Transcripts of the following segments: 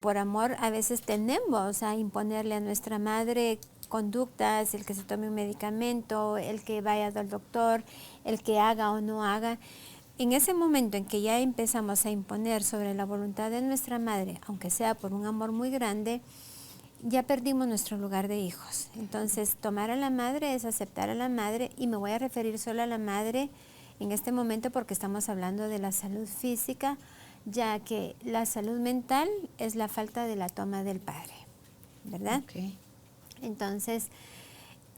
Por amor a veces tendemos a imponerle a nuestra madre conductas, el que se tome un medicamento, el que vaya al doctor, el que haga o no haga. En ese momento en que ya empezamos a imponer sobre la voluntad de nuestra madre, aunque sea por un amor muy grande, ya perdimos nuestro lugar de hijos. Entonces, tomar a la madre es aceptar a la madre, y me voy a referir solo a la madre en este momento porque estamos hablando de la salud física, ya que la salud mental es la falta de la toma del padre, ¿verdad? Okay. Entonces,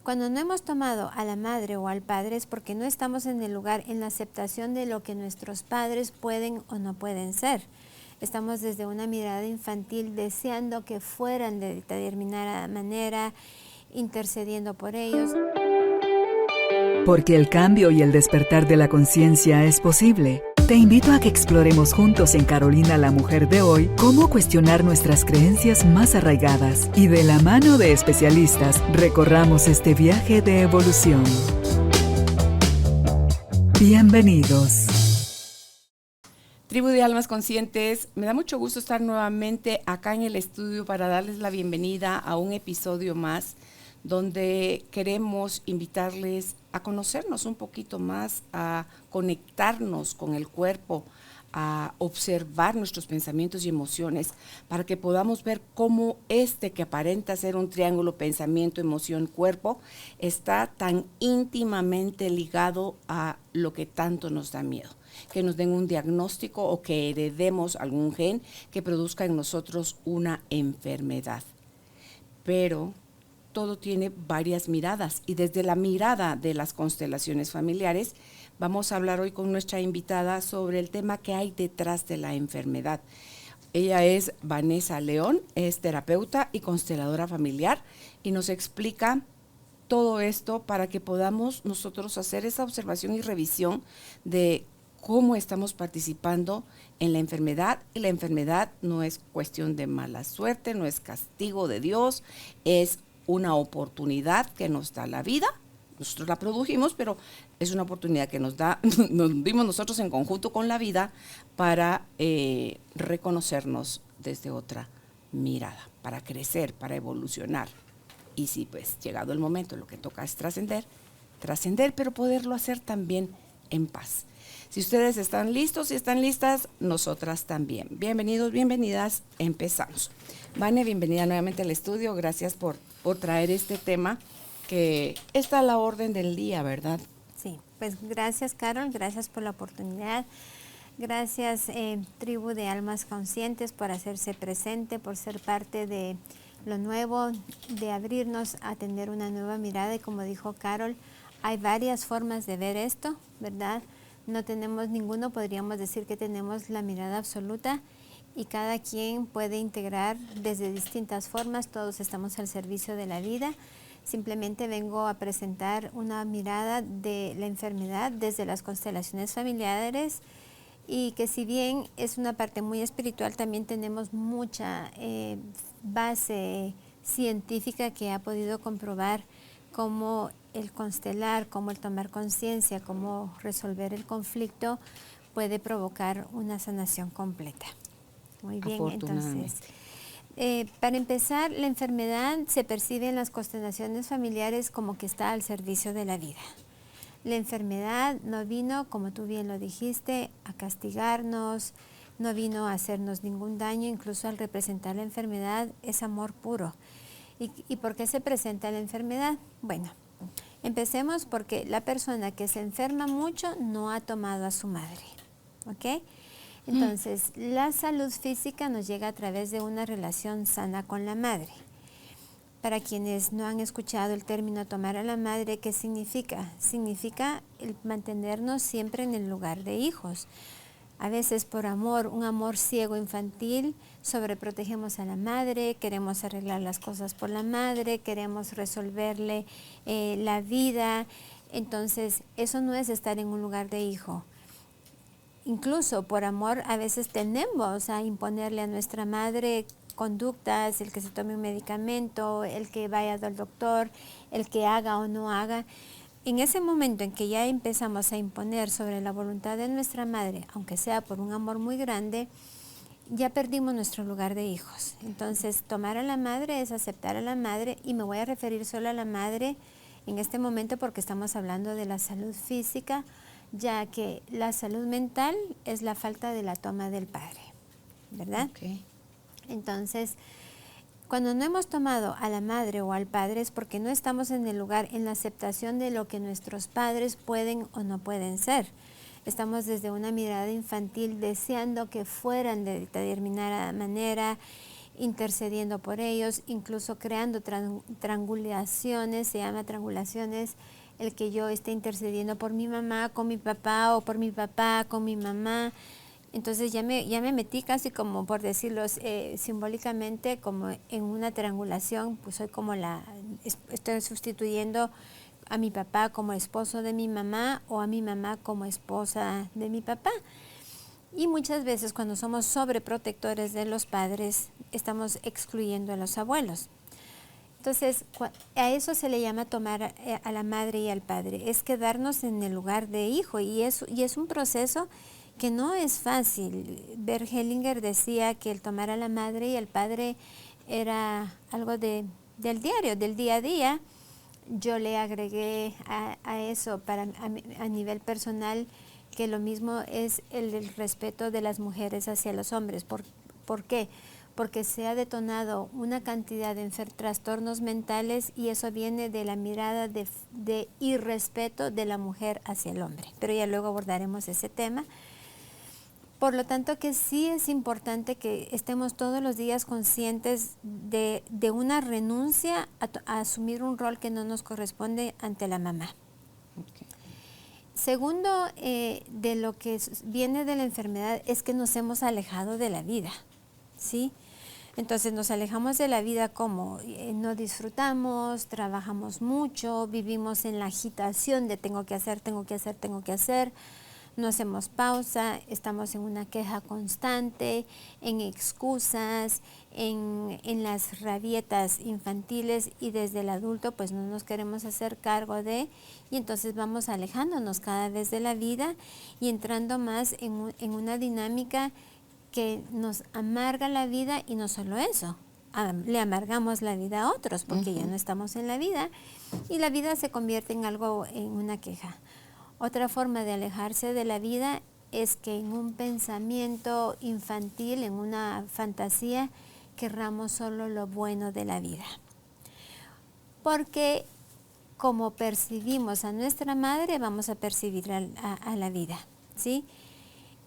cuando no hemos tomado a la madre o al padre es porque no estamos en el lugar, en la aceptación de lo que nuestros padres pueden o no pueden ser. Estamos desde una mirada infantil deseando que fueran de determinada manera, intercediendo por ellos. Porque el cambio y el despertar de la conciencia es posible. Te invito a que exploremos juntos en Carolina la Mujer de hoy cómo cuestionar nuestras creencias más arraigadas y de la mano de especialistas recorramos este viaje de evolución. Bienvenidos. Tribu de Almas Conscientes, me da mucho gusto estar nuevamente acá en el estudio para darles la bienvenida a un episodio más donde queremos invitarles a conocernos un poquito más, a conectarnos con el cuerpo, a observar nuestros pensamientos y emociones para que podamos ver cómo que aparenta ser un triángulo pensamiento, emoción, cuerpo, está tan íntimamente ligado a lo que tanto nos da miedo. Que nos den un diagnóstico o que heredemos algún gen que produzca en nosotros una enfermedad. Pero todo tiene varias miradas y desde la mirada de las constelaciones familiares vamos a hablar hoy con nuestra invitada sobre el tema que hay detrás de la enfermedad. Ella es Vanessa León, es terapeuta y consteladora familiar y nos explica todo esto para que podamos nosotros hacer esa observación y revisión de cómo estamos participando en la enfermedad. Y la enfermedad no es cuestión de mala suerte, no es castigo de Dios, es una oportunidad que nos da la vida. Nosotros la produjimos, pero es una oportunidad que nos dimos nosotros en conjunto con la vida para reconocernos desde otra mirada, para crecer, para evolucionar. Y sí, pues llegado el momento, lo que toca es trascender, pero poderlo hacer también en paz. Si ustedes están listos y están listas, nosotras también. Bienvenidos, bienvenidas, empezamos. Vane, bienvenida nuevamente al estudio, gracias por traer este tema que está a la orden del día, ¿verdad? Sí, pues gracias Carol, gracias por la oportunidad. Gracias Tribu de Almas Conscientes por hacerse presente, por ser parte de lo nuevo, de abrirnos a tener una nueva mirada. Y como dijo Carol, hay varias formas de ver esto, ¿verdad? No tenemos ninguno, podríamos decir que tenemos la mirada absoluta y cada quien puede integrar desde distintas formas. Todos estamos al servicio de la vida. Simplemente vengo a presentar una mirada de la enfermedad desde las constelaciones familiares y que si bien es una parte muy espiritual, también tenemos mucha base científica que ha podido comprobar cómo el constelar, cómo el tomar conciencia, cómo resolver el conflicto puede provocar una sanación completa. Muy bien, entonces, para empezar, la enfermedad se percibe en las constelaciones familiares como que está al servicio de la vida. La enfermedad no vino, como tú bien lo dijiste, a castigarnos, no vino a hacernos ningún daño, incluso al representar la enfermedad es amor puro. ¿Y por qué se presenta la enfermedad? Bueno, empecemos porque la persona que se enferma mucho no ha tomado a su madre, ¿ok? Entonces, la salud física nos llega a través de una relación sana con la madre. Para quienes no han escuchado el término tomar a la madre, ¿qué significa? Significa el mantenernos siempre en el lugar de hijos. A veces por amor, un amor ciego infantil, sobreprotegemos a la madre, queremos arreglar las cosas por la madre, queremos resolverle la vida. Entonces, eso no es estar en un lugar de hijo. Incluso por amor a veces tendemos a imponerle a nuestra madre conductas, el que se tome un medicamento, el que vaya al doctor, el que haga o no haga. En ese momento en que ya empezamos a imponer sobre la voluntad de nuestra madre, aunque sea por un amor muy grande, ya perdimos nuestro lugar de hijos. Entonces, tomar a la madre es aceptar a la madre, y me voy a referir solo a la madre en este momento porque estamos hablando de la salud física, ya que la salud mental es la falta de la toma del padre, ¿verdad? Okay. Entonces, cuando no hemos tomado a la madre o al padre es porque no estamos en el lugar, en la aceptación de lo que nuestros padres pueden o no pueden ser. Estamos desde una mirada infantil deseando que fueran de determinada manera, intercediendo por ellos, incluso creando triangulaciones, se llama triangulaciones, el que yo esté intercediendo por mi mamá con mi papá o por mi papá con mi mamá. Entonces ya me metí casi como, por decirlo simbólicamente, como en una triangulación, pues soy como estoy sustituyendo a mi papá como esposo de mi mamá o a mi mamá como esposa de mi papá. Y muchas veces cuando somos sobreprotectores de los padres, estamos excluyendo a los abuelos. Entonces, a eso se le llama tomar a la madre y al padre, es quedarnos en el lugar de hijo, y es un proceso que no es fácil. Bert Hellinger decía que el tomar a la madre y al padre era algo del diario, del día a día. Yo le agregué a eso a nivel personal que lo mismo es el respeto de las mujeres hacia los hombres. ¿Por qué? Porque se ha detonado una cantidad de trastornos mentales, y eso viene de la mirada de irrespeto de la mujer hacia el hombre. Pero ya luego abordaremos ese tema. Por lo tanto, que sí es importante que estemos todos los días conscientes de una renuncia a asumir un rol que no nos corresponde ante la mamá. Okay. Segundo, de lo que viene de la enfermedad es que nos hemos alejado de la vida, ¿sí? Entonces nos alejamos de la vida como no disfrutamos, trabajamos mucho, vivimos en la agitación de tengo que hacer, no hacemos pausa, estamos en una queja constante, en excusas, en las rabietas infantiles, y desde el adulto pues no nos queremos hacer cargo y entonces vamos alejándonos cada vez de la vida y entrando más en una dinámica que nos amarga la vida, y no solo eso, le amargamos la vida a otros porque ya no estamos en la vida, y la vida se convierte en una queja. Otra forma de alejarse de la vida es que en un pensamiento infantil, en una fantasía, querramos solo lo bueno de la vida. Porque como percibimos a nuestra madre, vamos a percibir a la vida, ¿sí?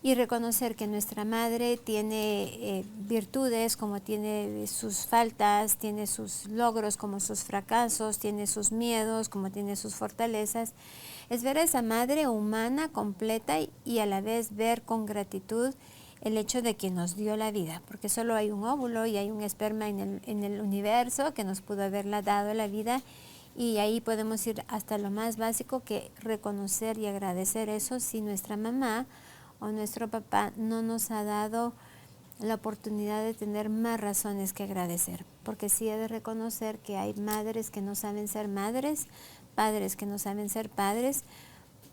Y reconocer que nuestra madre tiene virtudes, como tiene sus faltas, tiene sus logros como sus fracasos, tiene sus miedos como tiene sus fortalezas. Es ver a esa madre humana completa y a la vez ver con gratitud el hecho de que nos dio la vida, porque solo hay un óvulo y hay un esperma en el universo que nos pudo haberla dado la vida, y ahí podemos ir hasta lo más básico, que reconocer y agradecer eso si nuestra mamá o nuestro papá no nos ha dado la oportunidad de tener más razones que agradecer, porque sí he de reconocer que hay madres que no saben ser madres, padres que no saben ser padres,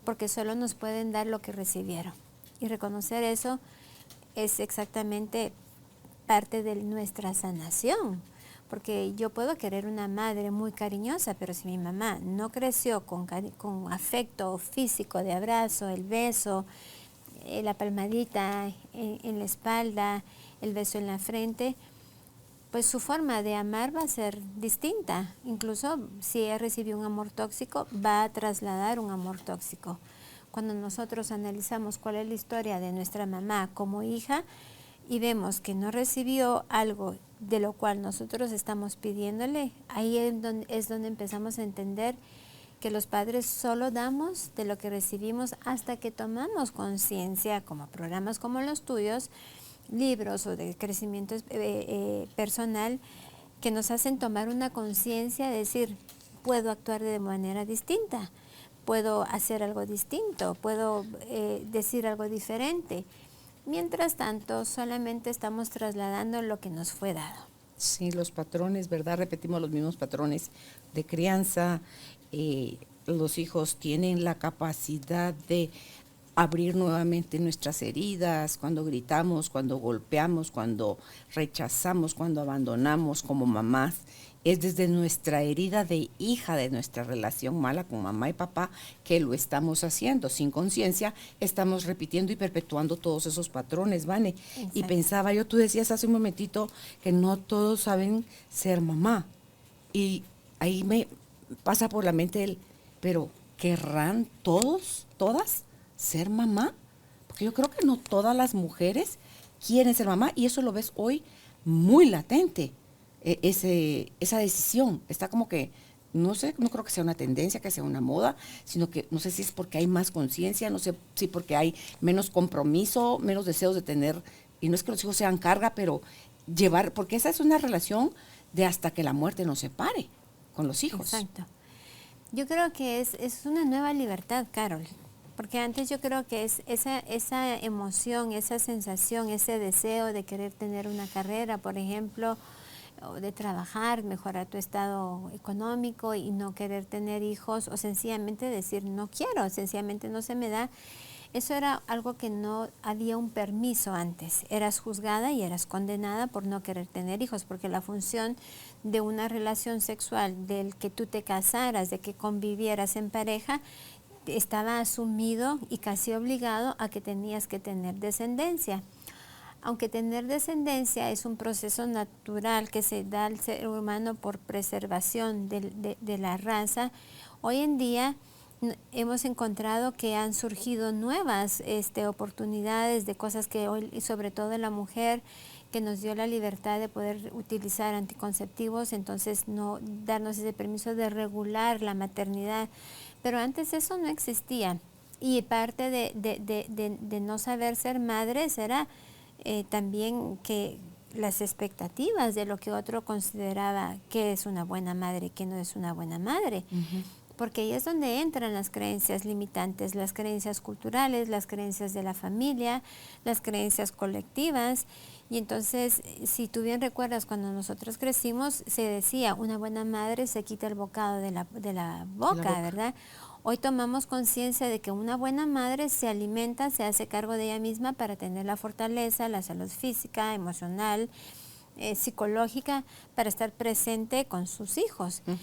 porque solo nos pueden dar lo que recibieron, y reconocer eso es exactamente parte de nuestra sanación, porque yo puedo querer una madre muy cariñosa, pero si mi mamá no creció con afecto físico de abrazo, el beso, la palmadita en la espalda, el beso en la frente, pues su forma de amar va a ser distinta. Incluso si ella recibió un amor tóxico, va a trasladar un amor tóxico. Cuando nosotros analizamos cuál es la historia de nuestra mamá como hija y vemos que no recibió algo de lo cual nosotros estamos pidiéndole, ahí es donde empezamos a entender que los padres solo damos de lo que recibimos hasta que tomamos conciencia, como programas como los tuyos, libros o de crecimiento personal, que nos hacen tomar una conciencia, decir, puedo actuar de manera distinta, puedo hacer algo distinto, puedo decir algo diferente. Mientras tanto, solamente estamos trasladando lo que nos fue dado. Sí, los patrones, ¿verdad? Repetimos los mismos patrones de crianza. Los hijos tienen la capacidad de abrir nuevamente nuestras heridas, cuando gritamos, cuando golpeamos, cuando rechazamos, cuando abandonamos como mamás. Es desde nuestra herida de hija, de nuestra relación mala con mamá y papá, que lo estamos haciendo. Sin conciencia, estamos repitiendo y perpetuando todos esos patrones, Vane. Exacto. Y pensaba yo, tú decías hace un momentito que no todos saben ser mamá. Y ahí me pasa por la mente pero ¿querrán todos, todas, ser mamá? Porque yo creo que no todas las mujeres quieren ser mamá, y eso lo ves hoy muy latente. Esa decisión está como que, no sé, no creo que sea una tendencia, que sea una moda, sino que no sé si es porque hay más conciencia, no sé si porque hay menos compromiso, menos deseos de tener, y no es que los hijos sean carga, pero llevar, porque esa es una relación de hasta que la muerte nos separe con los hijos. Exacto. Yo creo que es una nueva libertad, Carol, porque antes yo creo que es esa emoción, esa sensación, ese deseo de querer tener una carrera, por ejemplo, o de trabajar, mejorar tu estado económico y no querer tener hijos, o sencillamente decir no quiero, sencillamente no se me da. Eso era algo que no había un permiso antes. Eras juzgada y eras condenada por no querer tener hijos, porque la función de una relación sexual, del que tú te casaras, de que convivieras en pareja, estaba asumido y casi obligado a que tenías que tener descendencia. Aunque tener descendencia es un proceso natural que se da al ser humano por preservación de la raza, hoy en día hemos encontrado que han surgido nuevas oportunidades de cosas que hoy, y sobre todo la mujer, que nos dio la libertad de poder utilizar anticonceptivos, entonces no darnos ese permiso de regular la maternidad. Pero antes eso no existía, y parte de no saber ser madres era también que las expectativas de lo que otro consideraba que es una buena madre y que no es una buena madre. Uh-huh. Porque ahí es donde entran las creencias limitantes, las creencias culturales, las creencias de la familia, las creencias colectivas. Y entonces, si tú bien recuerdas, cuando nosotros crecimos, se decía, una buena madre se quita el bocado de la boca, ¿verdad? Hoy tomamos conciencia de que una buena madre se alimenta, se hace cargo de ella misma para tener la fortaleza, la salud física, emocional, psicológica, para estar presente con sus hijos. Uh-huh.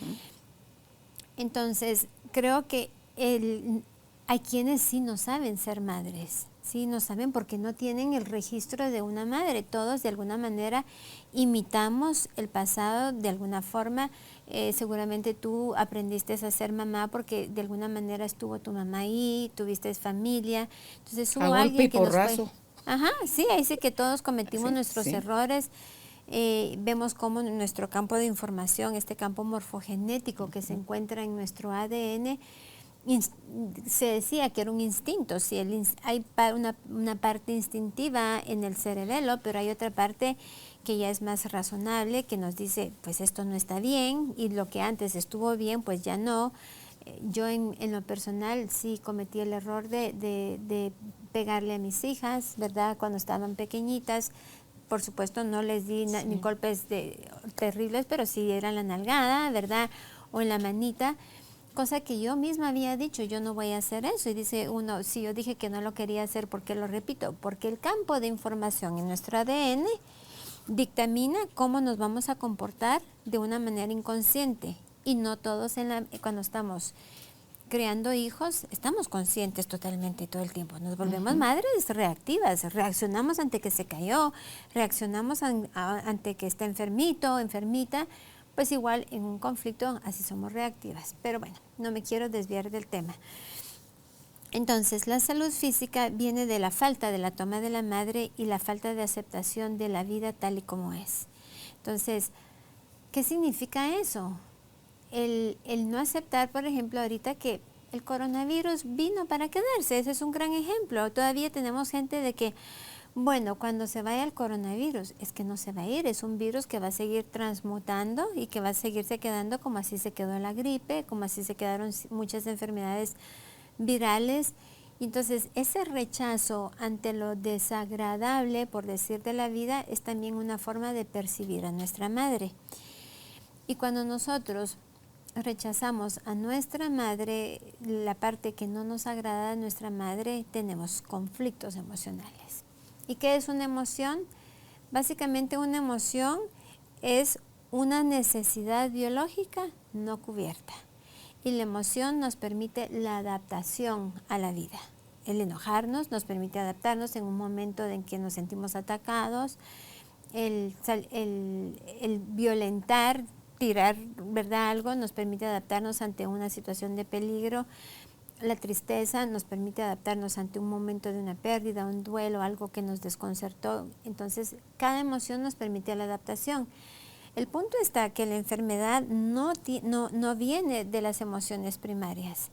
Entonces, creo que hay quienes sí no saben ser madres, sí no saben porque no tienen el registro de una madre. Todos de alguna manera imitamos el pasado de alguna forma. Seguramente tú aprendiste a ser mamá porque de alguna manera estuvo tu mamá ahí, tuviste familia. Entonces hubo alguien que nos fue... Ajá, sí, ahí sí que todos cometimos nuestros errores. Vemos cómo nuestro campo de información, este campo morfogenético que se encuentra en nuestro ADN, se decía que era un instinto. Sí, hay una parte instintiva en el cerebelo, pero hay otra parte que ya es más razonable, que nos dice, pues esto no está bien, y lo que antes estuvo bien, pues ya no. Yo en lo personal sí cometí el error de pegarle a mis hijas, ¿verdad? Cuando estaban pequeñitas. Por supuesto, no les di ni golpes terribles, pero sí era en la nalgada, ¿verdad? O en la manita, cosa que yo misma había dicho, yo no voy a hacer eso. Y dice uno, si yo dije que no lo quería hacer, ¿por qué lo repito? Porque el campo de información en nuestro ADN dictamina cómo nos vamos a comportar de una manera inconsciente. Y no todos cuando estamos creando hijos, estamos conscientes totalmente todo el tiempo. Nos volvemos madres reactivas, reaccionamos ante que se cayó, reaccionamos ante que está enfermito, enfermita, pues igual en un conflicto así somos reactivas. Pero bueno, no me quiero desviar del tema. Entonces, la salud física viene de la falta de la toma de la madre y la falta de aceptación de la vida tal y como es. Entonces, ¿qué significa eso? El no aceptar, por ejemplo, ahorita que el coronavirus vino para quedarse, ese es un gran ejemplo. Todavía tenemos gente de que, bueno, cuando se vaya el coronavirus, es que no se va a ir, es un virus que va a seguir transmutando y que va a seguirse quedando como así se quedó la gripe, como así se quedaron muchas enfermedades virales. Entonces, ese rechazo ante lo desagradable, por decir, de la vida, es también una forma de percibir a nuestra madre. Y cuando nosotros rechazamos a nuestra madre, la parte que no nos agrada de nuestra madre, tenemos conflictos emocionales. ¿Y qué es una emoción? Básicamente una emoción es una necesidad biológica no cubierta. Y la emoción nos permite la adaptación a la vida. El enojarnos nos permite adaptarnos en un momento en que nos sentimos atacados. El violentar, tirar, ¿verdad?, algo nos permite adaptarnos ante una situación de peligro. La tristeza nos permite adaptarnos ante un momento de una pérdida, un duelo, algo que nos desconcertó. Entonces, cada emoción nos permite la adaptación. El punto está que la enfermedad no viene de las emociones primarias.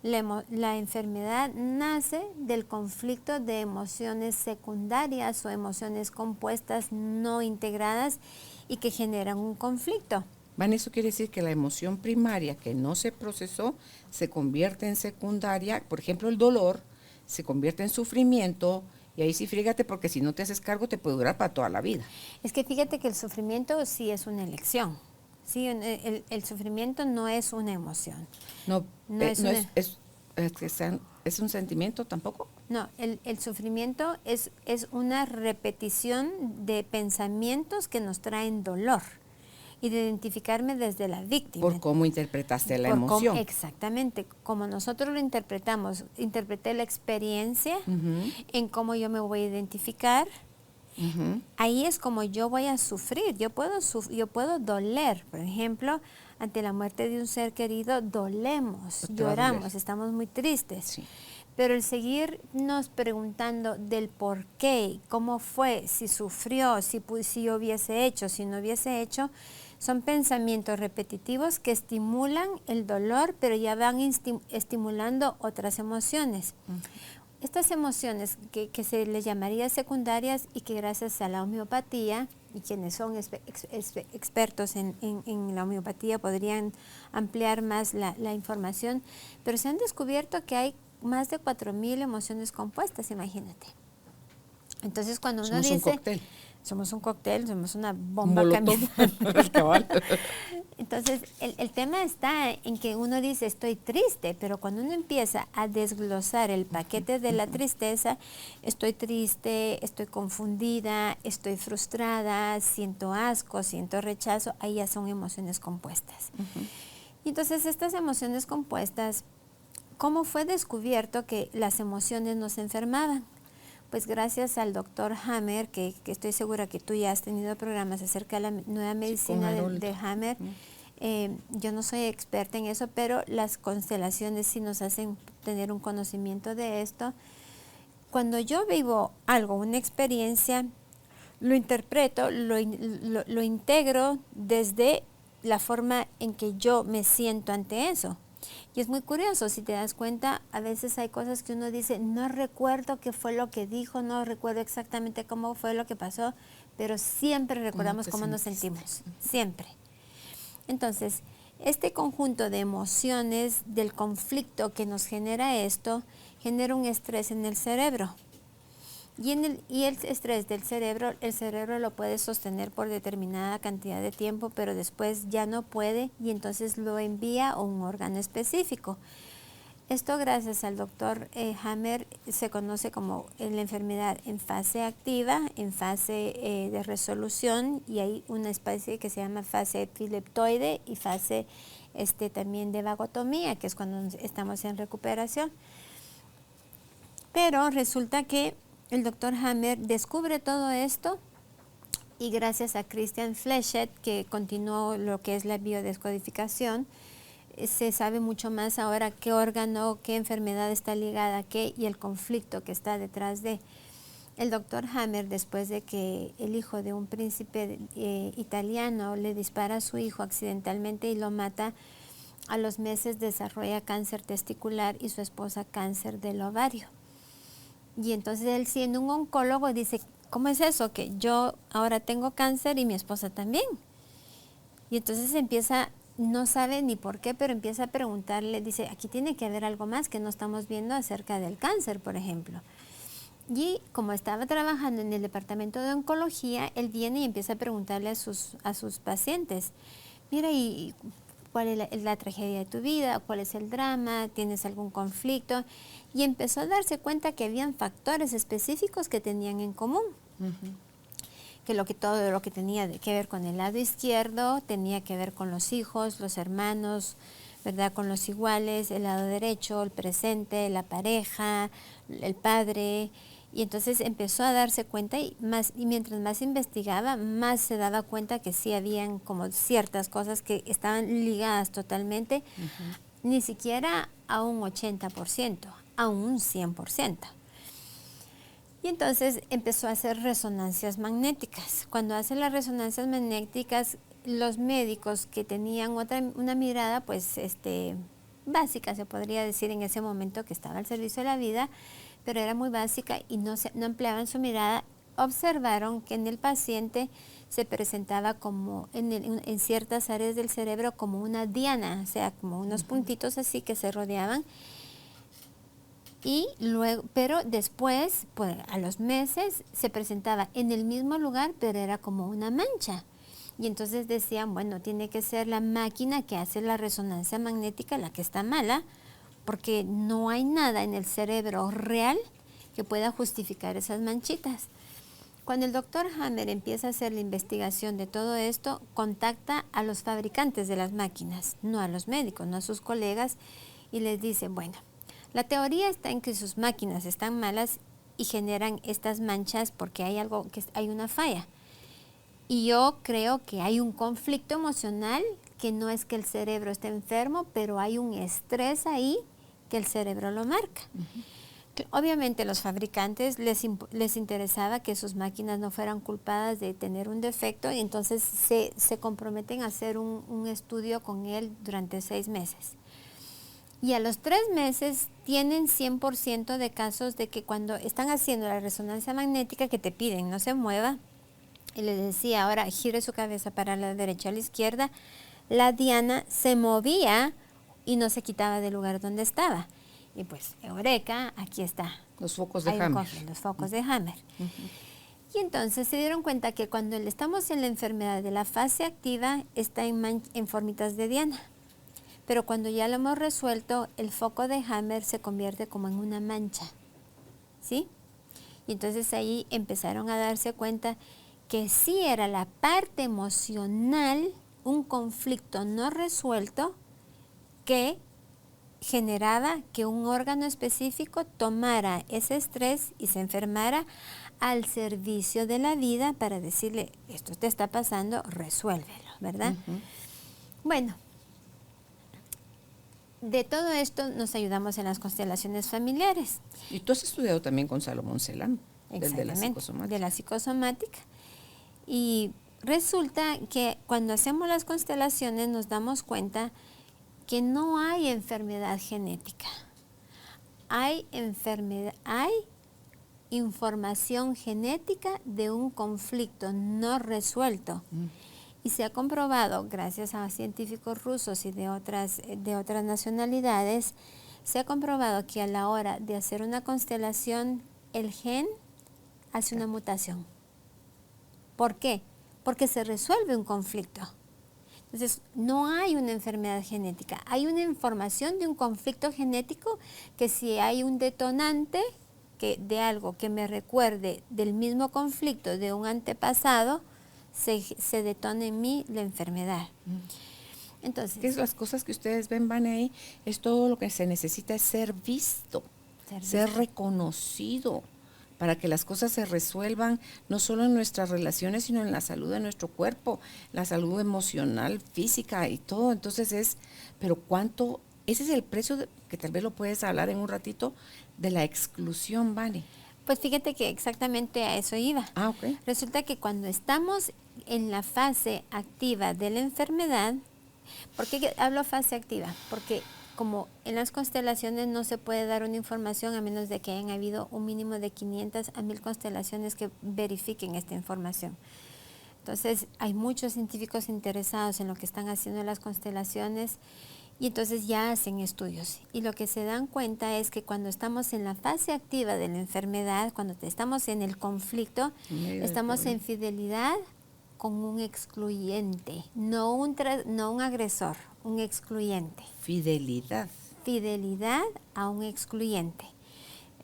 La enfermedad nace del conflicto de emociones secundarias o emociones compuestas no integradas y que generan un conflicto. Van, eso quiere decir que la emoción primaria que no se procesó se convierte en secundaria. Por ejemplo, el dolor se convierte en sufrimiento. Y ahí sí, fíjate, porque si no te haces cargo te puede durar para toda la vida. Es que fíjate que el sufrimiento sí es una elección. Sí, el sufrimiento no es una emoción. ¿Es un sentimiento tampoco? No, el sufrimiento es una repetición de pensamientos que nos traen dolor. Y de identificarme desde la víctima. Por cómo interpretaste la emoción. Exactamente, como nosotros lo interpretamos, interpreté la experiencia en cómo yo me voy a identificar. Ahí es como yo voy a sufrir, yo puedo doler. Por ejemplo, ante la muerte de un ser querido, dolemos, lloramos, estamos muy tristes. Sí. Pero el seguirnos preguntando del por qué, cómo fue, si sufrió, si yo hubiese hecho, si no hubiese hecho, son pensamientos repetitivos que estimulan el dolor, pero ya van estimulando otras emociones. Estas emociones que se les llamaría secundarias y que gracias a la homeopatía, y quienes son expertos en la homeopatía podrían ampliar más la información, pero se han descubierto que hay más de 4,000 emociones compuestas, imagínate. Entonces cuando uno dice... Somos un cóctel, somos una bomba caminante. Entonces, el tema está en que uno dice, estoy triste, pero cuando uno empieza a desglosar el paquete de la tristeza, estoy triste, estoy confundida, estoy frustrada, siento asco, siento rechazo, ahí ya son emociones compuestas. Y entonces, estas emociones compuestas, ¿cómo fue descubierto que las emociones nos enfermaban? Pues gracias al doctor Hammer, que estoy segura que tú ya has tenido programas acerca de la nueva medicina de Hammer. Yo no soy experta en eso, pero las constelaciones sí nos hacen tener un conocimiento de esto. Cuando yo vivo algo, una experiencia, lo interpreto, lo integro desde la forma en que yo me siento ante eso. Y es muy curioso, si te das cuenta, a veces hay cosas que uno dice, no recuerdo qué fue lo que dijo, no recuerdo exactamente cómo fue lo que pasó, pero siempre recordamos cómo nos sentimos, siempre. Entonces, este conjunto de emociones, del conflicto que nos genera esto, genera un estrés en el cerebro. Y el estrés del cerebro, el cerebro lo puede sostener por determinada cantidad de tiempo, pero después ya no puede y entonces lo envía a un órgano específico. Esto, gracias al doctor Hammer, se conoce como la enfermedad en fase activa, en fase de resolución, y hay una especie que se llama fase epileptoide y fase también de vagotomía, que es cuando estamos en recuperación. Pero resulta que el doctor Hammer descubre todo esto y gracias a Christian Fleschet, que continuó lo que es la biodescodificación, se sabe mucho más ahora qué órgano, qué enfermedad está ligada a qué y el conflicto que está detrás de. El doctor Hammer, después de que el hijo de un príncipe italiano le dispara a su hijo accidentalmente y lo mata, a los meses desarrolla cáncer testicular y su esposa cáncer del ovario. Y entonces él, siendo un oncólogo, dice, ¿cómo es eso? Que yo ahora tengo cáncer y mi esposa también. Y entonces no sabe ni por qué, pero empieza a preguntarle, dice, aquí tiene que haber algo más que no estamos viendo acerca del cáncer, por ejemplo. Y como estaba trabajando en el departamento de oncología, él viene y empieza a preguntarle a sus pacientes, mira, ¿y cuál es la tragedia de tu vida, cuál es el drama, tienes algún conflicto. Y empezó a darse cuenta que habían factores específicos que tenían en común. Que todo lo que tenía que ver con el lado izquierdo tenía que ver con los hijos, los hermanos, ¿verdad? Con los iguales, el lado derecho, el presente, la pareja, el padre. Y entonces empezó a darse cuenta y mientras más investigaba, más se daba cuenta que sí habían como ciertas cosas que estaban ligadas totalmente, ni siquiera a un 80%, a un 100%. Y entonces empezó a hacer resonancias magnéticas. Cuando hace las resonancias magnéticas, los médicos que tenían una mirada pues básica, se podría decir en ese momento, que estaba al servicio de la vida, pero era muy básica y no empleaban su mirada, observaron que en el paciente se presentaba como en ciertas áreas del cerebro como una diana, o sea, como unos puntitos así que se rodeaban. Y luego, pero después, pues, a los meses, se presentaba en el mismo lugar, pero era como una mancha. Y entonces decían, bueno, tiene que ser la máquina que hace la resonancia magnética la que está mala, porque no hay nada en el cerebro real que pueda justificar esas manchitas. Cuando el doctor Hammer empieza a hacer la investigación de todo esto, contacta a los fabricantes de las máquinas, no a los médicos, no a sus colegas, y les dice, bueno, la teoría está en que sus máquinas están malas y generan estas manchas porque hay una falla. Y yo creo que hay un conflicto emocional, que no es que el cerebro esté enfermo, pero hay un estrés ahí que el cerebro lo marca. Obviamente los fabricantes les interesaba que sus máquinas no fueran culpadas de tener un defecto, y entonces se comprometen a hacer un estudio con él durante 6 meses. Y a los 3 meses tienen 100% de casos de que cuando están haciendo la resonancia magnética, que te piden no se mueva, y les decía, ahora gire su cabeza para la derecha o la izquierda, la diana se movía y no se quitaba del lugar donde estaba. Y pues, eureka, aquí está. Los focos de Hammer. Los focos de Hammer. Y entonces se dieron cuenta que cuando estamos en la enfermedad de la fase activa, está en formitas de diana. Pero cuando ya lo hemos resuelto, el foco de Hammer se convierte como en una mancha, ¿sí? Y entonces ahí empezaron a darse cuenta que sí era la parte emocional, un conflicto no resuelto, que generaba que un órgano específico tomara ese estrés y se enfermara al servicio de la vida para decirle, esto te está pasando, resuélvelo, ¿verdad? Bueno, de todo esto nos ayudamos en las constelaciones familiares. Y tú has estudiado también con Salomón Selam, de la psicosomática. De la psicosomática. Y resulta que cuando hacemos las constelaciones nos damos cuenta que no hay enfermedad genética. Hay información genética de un conflicto no resuelto. Y se ha comprobado, gracias a científicos rusos y de otras nacionalidades, se ha comprobado que a la hora de hacer una constelación, el gen hace una mutación. ¿Por qué? Porque se resuelve un conflicto. Entonces, no hay una enfermedad genética. Hay una información de un conflicto genético que si hay un detonante de algo que me recuerde del mismo conflicto de un antepasado, se detona en mí la enfermedad. Entonces, ¿qué es las cosas que ustedes ven, van ahí? Es todo lo que se necesita, es ser visto, ser reconocido, para que las cosas se resuelvan, no solo en nuestras relaciones, sino en la salud de nuestro cuerpo, la salud emocional, física y todo. Entonces pero ¿cuánto? Ese es el precio, que tal vez lo puedes hablar en un ratito, de la exclusión, Vane. Pues fíjate que exactamente a eso iba. Okay. Resulta que cuando estamos en la fase activa de la enfermedad, ¿por qué hablo fase activa? Porque como en las constelaciones no se puede dar una información a menos de que hayan habido un mínimo de 500 a 1000 constelaciones que verifiquen esta información. Entonces hay muchos científicos interesados en lo que están haciendo las constelaciones y entonces ya hacen estudios. Y lo que se dan cuenta es que cuando estamos en la fase activa de la enfermedad, cuando estamos en el conflicto, estamos en fidelidad con un excluyente, no un agresor, un excluyente. Fidelidad. Fidelidad a un excluyente.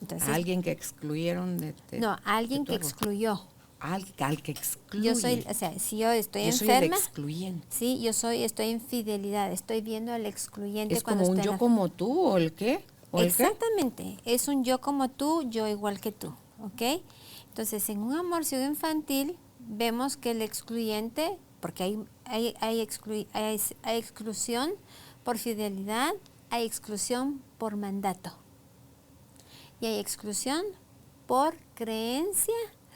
Entonces, A alguien que excluyeron no, alguien de que todo. excluyó. Al que excluye. Yo soy, o sea, si yo estoy Yo soy el enferma, excluyente. sí, estoy en fidelidad, estoy viendo al excluyente Es cuando como un estoy yo como tú, ¿o el qué? ¿O el qué? Exactamente, es un yo como tú, yo igual que tú, ¿ok? Entonces, en un amor ciego infantil, vemos que el excluyente, porque hay exclusión por fidelidad, hay exclusión por mandato y hay exclusión por creencia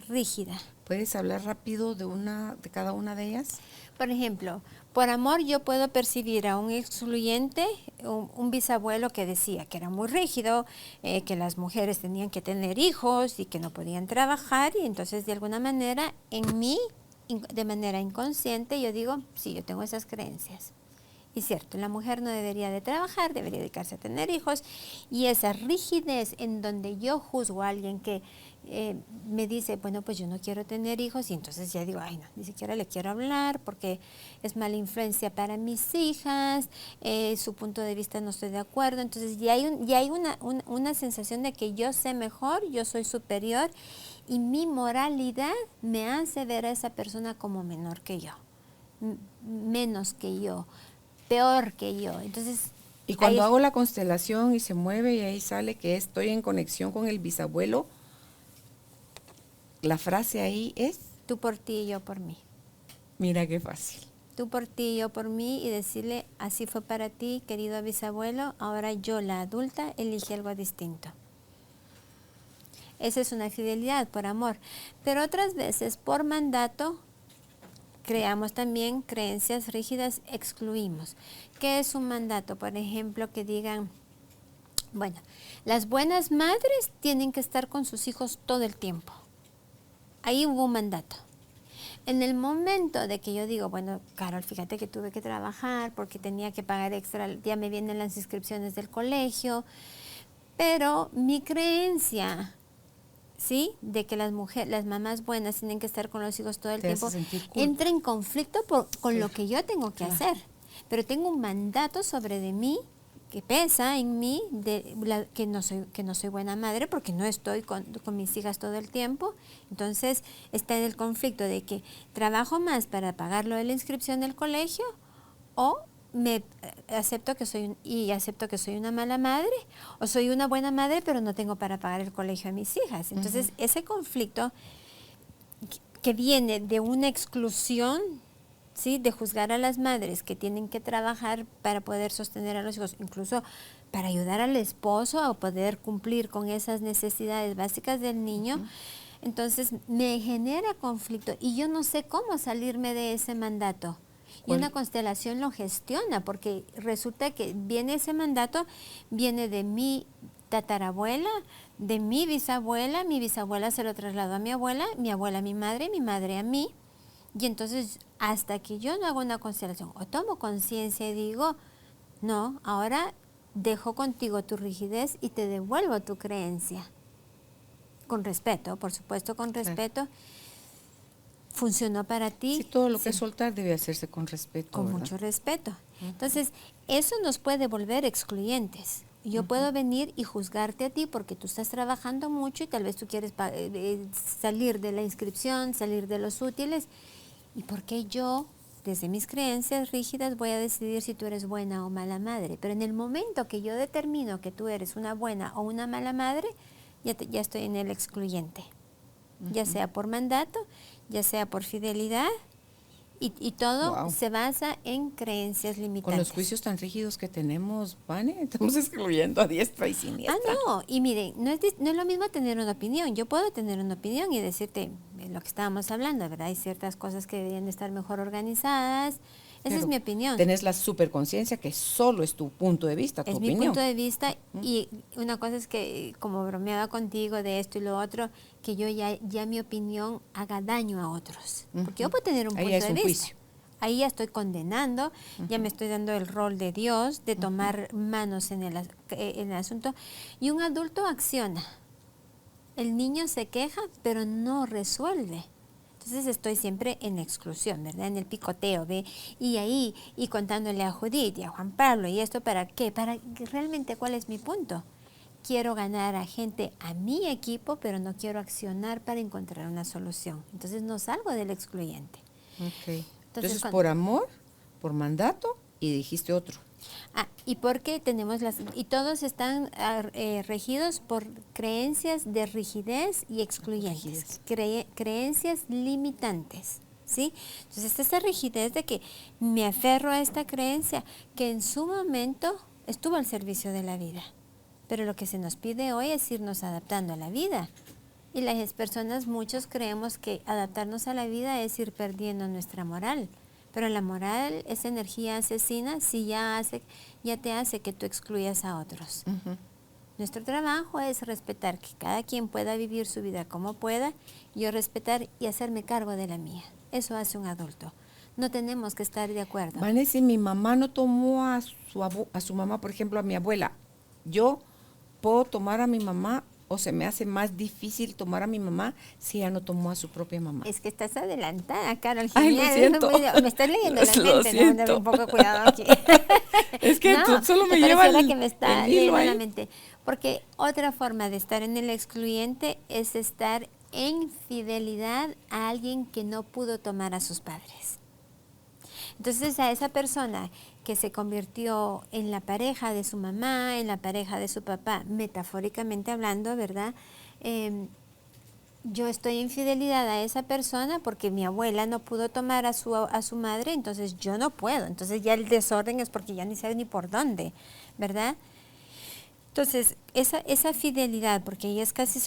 rígida. ¿Puedes hablar rápido de cada una de ellas? Por ejemplo, por amor yo puedo percibir a un excluyente, un bisabuelo que decía que era muy rígido, que las mujeres tenían que tener hijos y que no podían trabajar, y entonces de alguna manera en mí, de manera inconsciente, yo digo, sí, yo tengo esas creencias. Y cierto, la mujer no debería de trabajar, debería dedicarse a tener hijos, y esa rigidez en donde yo juzgo a alguien que me dice, bueno, pues yo no quiero tener hijos, y entonces ya digo, ay no, ni siquiera le quiero hablar porque es mala influencia para mis hijas, su punto de vista no estoy de acuerdo, entonces ya hay una sensación de que yo sé mejor, yo soy superior, y mi moralidad me hace ver a esa persona como menor que yo, menos que yo, peor que yo. Entonces, y cuando hago la constelación y se mueve y ahí sale que estoy en conexión con el bisabuelo, la frase ahí es: tú por ti y yo por mí. Mira qué fácil. Tú por ti y yo por mí, y decirle, así fue para ti, querido bisabuelo, ahora yo, la adulta, elige algo distinto. Esa es una fidelidad por amor. Pero otras veces, por mandato, creamos también creencias rígidas, excluimos. ¿Qué es un mandato? Por ejemplo, que digan, bueno, las buenas madres tienen que estar con sus hijos todo el tiempo. Ahí hubo un mandato. En el momento de que yo digo, bueno, Carol, fíjate que tuve que trabajar porque tenía que pagar extra, ya me vienen las inscripciones del colegio, pero mi creencia, ¿sí?, de que las mamás buenas tienen que estar con los hijos todo el tiempo, entra en conflicto con lo que yo tengo que hacer. Pero tengo un mandato sobre de mí que pesa en mí, que no soy buena madre porque no estoy con mis hijas todo el tiempo. Entonces está en el conflicto de que trabajo más para pagar lo de la inscripción del colegio, o acepto que soy una mala madre, o soy una buena madre pero no tengo para pagar el colegio a mis hijas. Entonces ese conflicto que viene de una exclusión, ¿sí?, de juzgar a las madres que tienen que trabajar para poder sostener a los hijos, incluso para ayudar al esposo a poder cumplir con esas necesidades básicas del niño. Entonces me genera conflicto y yo no sé cómo salirme de ese mandato. Y una constelación lo gestiona, porque resulta que viene ese mandato, viene de mi tatarabuela, de mi bisabuela se lo trasladó a mi abuela a mi madre a mí. Y entonces, hasta que yo no hago una constelación o tomo conciencia y digo, no, ahora dejo contigo tu rigidez y te devuelvo tu creencia. Con respeto, por supuesto, con respeto. ¿Funcionó para ti? Sí, todo lo que es soltar debe hacerse con respeto. Con mucho respeto. Entonces, eso nos puede volver excluyentes. Yo puedo venir y juzgarte a ti porque tú estás trabajando mucho y tal vez tú quieres salir de la inscripción, salir de los útiles. ¿Y por qué yo, desde mis creencias rígidas, voy a decidir si tú eres buena o mala madre? Pero en el momento que yo determino que tú eres una buena o una mala madre, ya estoy en el excluyente. Ya sea por mandato, ya sea por fidelidad, y todo se basa en creencias limitantes. Con los juicios tan rígidos que tenemos, Vane, estamos excluyendo a diestra y siniestra. No, y miren, no es lo mismo tener una opinión. Yo puedo tener una opinión y decirte lo que estábamos hablando, ¿verdad? Hay ciertas cosas que deberían de estar mejor organizadas. Esa es mi opinión. Tenés la superconciencia que solo es tu punto de vista, tu opinión. Es mi punto de vista, y una cosa es que, como bromeaba contigo de esto y lo otro, que yo ya mi opinión haga daño a otros. Porque yo puedo tener un punto de vista. Juicio. Ahí ya estoy condenando, ya me estoy dando el rol de Dios, de tomar manos en el asunto. Y un adulto acciona. El niño se queja, pero no resuelve. Entonces estoy siempre en exclusión, ¿verdad? En el picoteo, ¿ve? Y ahí, y contándole a Judith y a Juan Pablo, ¿y esto para qué? Para realmente, ¿cuál es mi punto? Quiero ganar a gente a mi equipo, pero no quiero accionar para encontrar una solución. Entonces no salgo del excluyente. Okay. Entonces por amor, por mandato, y dijiste otro. Y porque tenemos y todos están regidos por creencias de rigidez y excluyentes, creencias limitantes, ¿sí? Entonces esta rigidez de que me aferro a esta creencia que en su momento estuvo al servicio de la vida, pero lo que se nos pide hoy es irnos adaptando a la vida. Y las personas, muchos creemos que adaptarnos a la vida es ir perdiendo nuestra moral. Pero la moral, esa energía asesina, si ya te hace que tú excluyas a otros. Uh-huh. Nuestro trabajo es respetar que cada quien pueda vivir su vida como pueda, yo respetar y hacerme cargo de la mía. Eso hace un adulto. No tenemos que estar de acuerdo. Vanessa, mi mamá no tomó a su mamá, por ejemplo, a mi abuela. Yo puedo tomar a mi mamá, o se me hace más difícil tomar a mi mamá si ella no tomó a su propia mamá. Es que estás adelantada, Carol. Ay, lo siento. Me estás leyendo la mente, ¿no? Dame un poco cuidado aquí. Es que tú solo me llevas que me está leyendo la mente. Porque otra forma de estar en el excluyente es estar en fidelidad a alguien que no pudo tomar a sus padres. Entonces a esa persona que se convirtió en la pareja de su mamá, en la pareja de su papá, metafóricamente hablando, ¿verdad? Yo estoy en fidelidad a esa persona porque mi abuela no pudo tomar a su madre, entonces yo no puedo. Entonces ya el desorden es porque ya ni sabe ni por dónde, ¿verdad? Entonces, esa fidelidad, porque ella es casi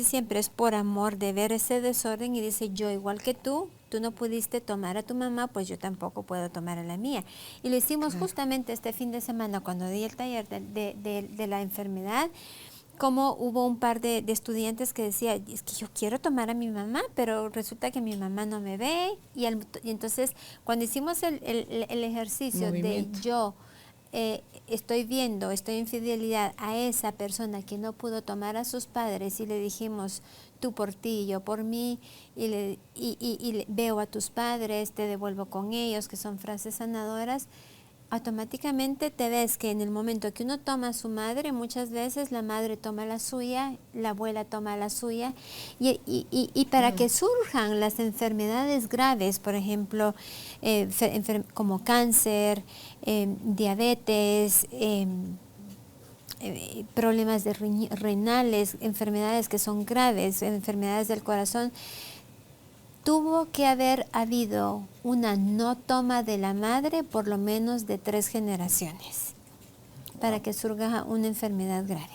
siempre es por amor de ver ese desorden y dice, yo igual que tú no pudiste tomar a tu mamá, pues yo tampoco puedo tomar a la mía. Y lo hicimos justamente este fin de semana cuando di el taller de la enfermedad, como hubo un par de estudiantes que decían, es que yo quiero tomar a mi mamá, pero resulta que mi mamá no me ve. Y entonces, cuando hicimos el ejercicio de yo estoy en fidelidad a esa persona que no pudo tomar a sus padres y le dijimos, tú por ti, yo por mí, y veo a tus padres, te devuelvo con ellos, que son frases sanadoras, automáticamente te ves que en el momento que uno toma a su madre, muchas veces la madre toma la suya, la abuela toma la suya, y para que surjan las enfermedades graves, por ejemplo, como cáncer, diabetes, problemas renales, enfermedades que son graves, enfermedades del corazón, tuvo que haber habido una no toma de la madre por lo menos de 3 generaciones para que surja una enfermedad grave.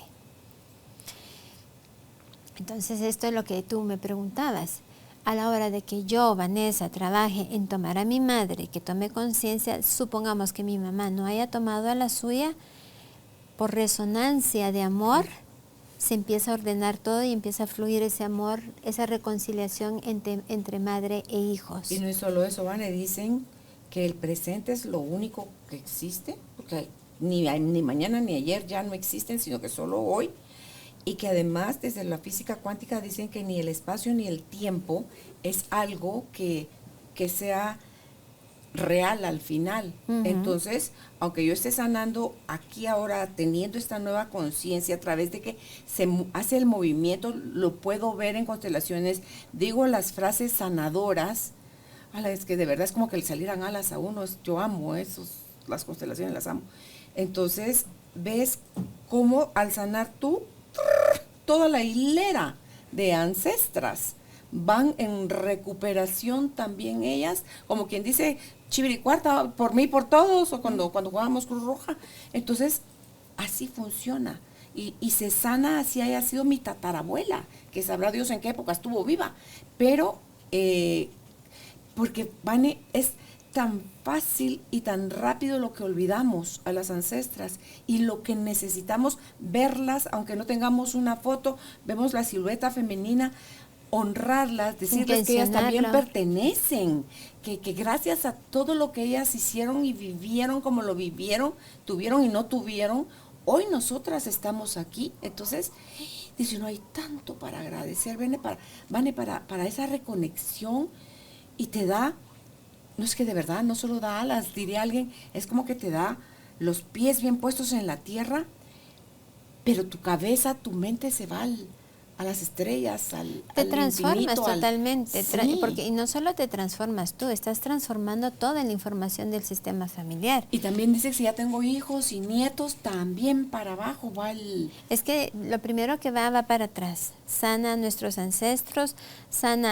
Entonces esto es lo que tú me preguntabas. A la hora de que yo, Vanessa, trabaje en tomar a mi madre, que tome conciencia, supongamos que mi mamá no haya tomado a la suya, por resonancia de amor, se empieza a ordenar todo y empieza a fluir ese amor, esa reconciliación entre madre e hijos. Y no es solo eso, Vane, dicen que el presente es lo único que existe, porque ni mañana ni ayer ya no existen, sino que solo hoy, y que además desde la física cuántica dicen que ni el espacio ni el tiempo es algo que sea real al final. Uh-huh. Entonces, aunque yo esté sanando aquí ahora, teniendo esta nueva conciencia a través de que se hace el movimiento, lo puedo ver en constelaciones, digo las frases sanadoras, es que de verdad es como que le salieran alas a uno, yo amo las constelaciones, las amo. Entonces, ves cómo al sanar tú, toda la hilera de ancestras van en recuperación también ellas, como quien dice, chiviricuarta, por mí, por todos, o cuando jugábamos Cruz Roja. Entonces, así funciona. Y se sana así haya sido mi tatarabuela, que sabrá Dios en qué época estuvo viva. Pero, porque, Vane, es tan fácil y tan rápido lo que olvidamos a las ancestras y lo que necesitamos verlas, aunque no tengamos una foto, vemos la silueta femenina, honrarlas, decirles que ellas también pertenecen, que gracias a todo lo que ellas hicieron y vivieron como lo vivieron, tuvieron y no tuvieron, hoy nosotras estamos aquí. Entonces, dice uno, hay tanto para agradecer, Vane, para esa reconexión, y te da, no es que de verdad, no solo da alas, diría alguien, es como que te da los pies bien puestos en la tierra, pero tu cabeza, tu mente se va a las estrellas, te transformas infinito, totalmente, sí. porque y no solo te transformas tú, estás transformando toda la información del sistema familiar. Y también dice que si ya tengo hijos y nietos, también para abajo va el... Es que lo primero que va para atrás, sana a nuestros ancestros,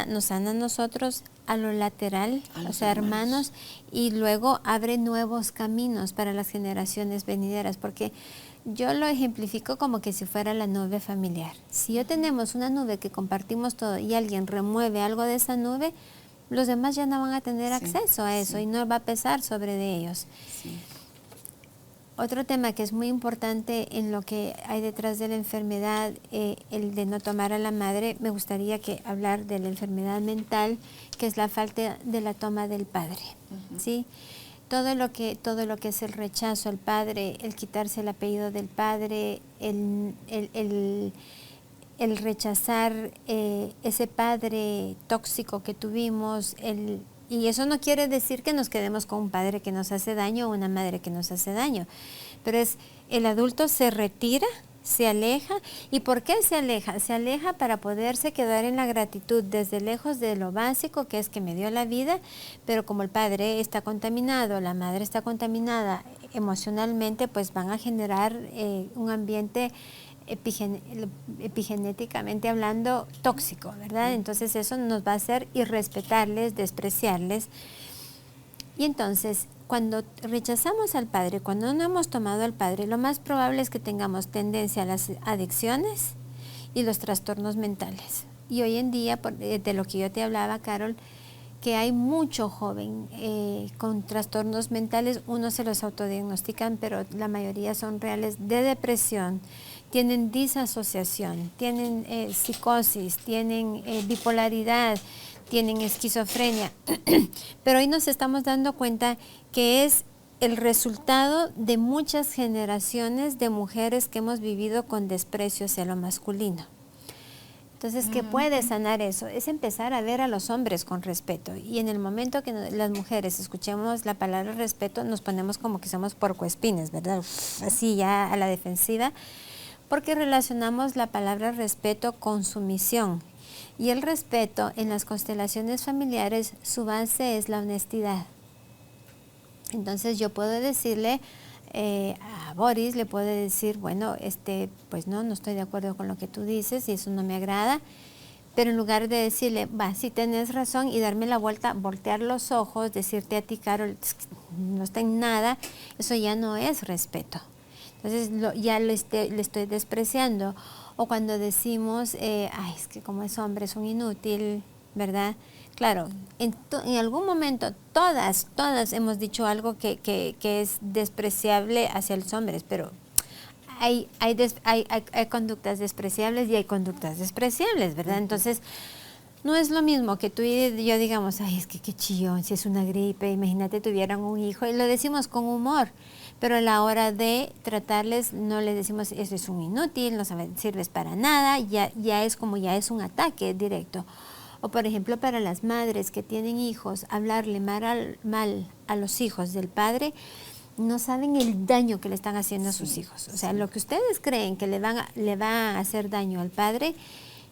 nos sana a nosotros a lo lateral, o sea, hermanos, y luego abre nuevos caminos para las generaciones venideras, porque yo lo ejemplifico como que si fuera la nube familiar. Si yo tenemos una nube que compartimos todo y alguien remueve algo de esa nube, los demás ya no van a tener acceso a eso y no va a pesar sobre de ellos. Sí. Otro tema que es muy importante en lo que hay detrás de la enfermedad, el de no tomar a la madre, me gustaría hablar de la enfermedad mental, que es la falta de la toma del padre, ¿sí? Todo lo que es el rechazo al padre, el quitarse el apellido del padre, el rechazar ese padre tóxico que tuvimos, y eso no quiere decir que nos quedemos con un padre que nos hace daño o una madre que nos hace daño, pero el adulto se retira, se aleja. ¿Y por qué se aleja? Se aleja para poderse quedar en la gratitud desde lejos de lo básico, que es que me dio la vida, pero como el padre está contaminado, la madre está contaminada emocionalmente, pues van a generar un ambiente epigenéticamente hablando tóxico, ¿verdad? Entonces eso nos va a hacer irrespetarles, despreciarles. Y entonces, cuando rechazamos al padre, cuando no hemos tomado al padre, lo más probable es que tengamos tendencia a las adicciones y los trastornos mentales. Y hoy en día, de lo que yo te hablaba, Carol, que hay mucho joven con trastornos mentales, unos se los autodiagnostican, pero la mayoría son reales, de depresión, tienen disasociación, tienen psicosis, tienen bipolaridad, tienen esquizofrenia. Pero hoy nos estamos dando cuenta que es el resultado de muchas generaciones de mujeres que hemos vivido con desprecio hacia lo masculino. Entonces, ¿qué puede sanar eso? Es empezar a ver a los hombres con respeto. Y en el momento que las mujeres escuchemos la palabra respeto, nos ponemos como que somos puercoespines, ¿verdad? Así ya a la defensiva, porque relacionamos la palabra respeto con sumisión. Y el respeto en las constelaciones familiares, su base es la honestidad. Entonces yo puedo decirle a Boris, le puedo decir, bueno, pues no estoy de acuerdo con lo que tú dices y eso no me agrada, pero en lugar de decirle, sí tenés razón, y darme la vuelta, voltear los ojos, decirte a ti, Carol, no está en nada, eso ya no es respeto. Entonces ya le estoy despreciando. O cuando decimos, es que como es hombre es un inútil, ¿verdad? Claro, en algún momento todas hemos dicho algo que es despreciable hacia los hombres, pero hay conductas despreciables y hay conductas despreciables, ¿verdad? Entonces, no es lo mismo que tú y yo digamos, es que qué chillón, si es una gripe, imagínate tuvieran un hijo, y lo decimos con humor. Pero a la hora de tratarles, no les decimos, eso es un inútil, no sirves para nada, ya es un ataque directo. O por ejemplo, para las madres que tienen hijos, hablarle mal a los hijos del padre, no saben el daño que le están haciendo a sus hijos. O sea, lo que ustedes creen que le va a hacer daño al padre,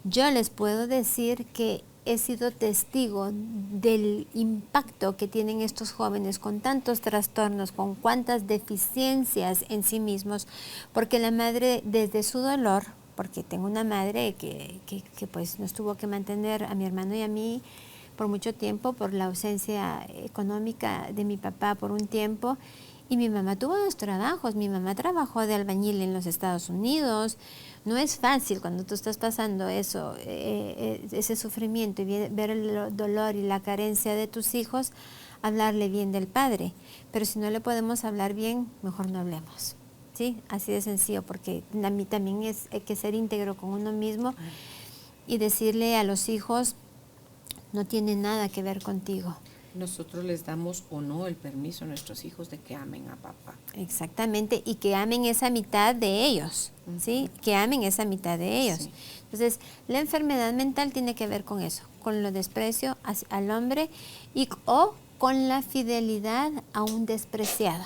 yo les puedo decir que he sido testigo del impacto que tienen estos jóvenes con tantos trastornos, con cuantas deficiencias en sí mismos, porque la madre desde su dolor, porque tengo una madre que pues nos tuvo que mantener a mi hermano y a mí por mucho tiempo, por la ausencia económica de mi papá por un tiempo, y mi mamá tuvo dos trabajos. Mi mamá trabajó de albañil en los Estados Unidos. No es fácil cuando tú estás pasando eso, ese sufrimiento, y ver el dolor y la carencia de tus hijos, hablarle bien del padre. Pero si no le podemos hablar bien, mejor no hablemos. ¿Sí? Así de sencillo, porque a mí también hay que ser íntegro con uno mismo y decirle a los hijos, no tiene nada que ver contigo. Nosotros les damos o no el permiso a nuestros hijos de que amen a papá. Exactamente, y que amen esa mitad de ellos, ¿sí? Que amen esa mitad de ellos. Sí. Entonces, la enfermedad mental tiene que ver con eso, con lo desprecio al hombre o con la fidelidad a un despreciado.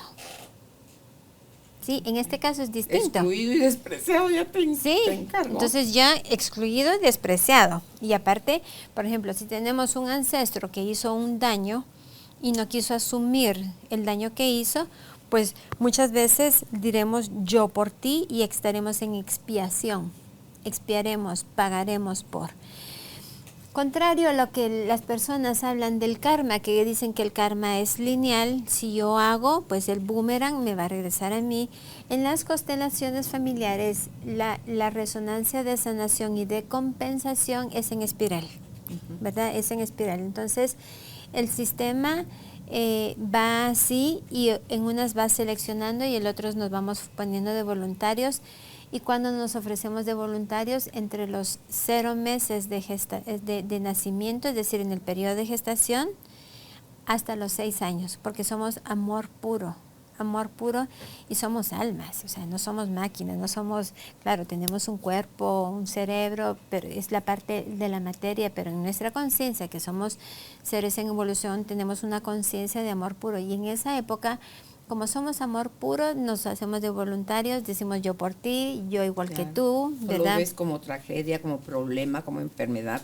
Sí, en este caso es distinto. Excluido y despreciado, ya te encargo. Entonces ya excluido y despreciado. Y aparte, por ejemplo, si tenemos un ancestro que hizo un daño y no quiso asumir el daño que hizo, pues muchas veces diremos yo por ti y estaremos en expiación. Expiaremos, pagaremos por. Contrario a lo que las personas hablan del karma, que dicen que el karma es lineal, si yo hago, pues el boomerang me va a regresar a mí. En las constelaciones familiares, la resonancia de sanación y de compensación es en espiral, ¿verdad? Es en espiral. Entonces, el sistema va así y en unas va seleccionando y en otros nos vamos poniendo de voluntarios. Y cuando nos ofrecemos de voluntarios entre los 0 meses de nacimiento, es decir, en el periodo de gestación, hasta los 6 años, porque somos amor puro y somos almas, o sea, no somos máquinas, no somos, claro, tenemos un cuerpo, un cerebro, pero es la parte de la materia, pero en nuestra conciencia, que somos seres en evolución, tenemos una conciencia de amor puro y en esa época, como somos amor puro, nos hacemos de voluntarios, decimos yo por ti, yo igual que tú, ¿verdad? Lo ves como tragedia, como problema, como enfermedad,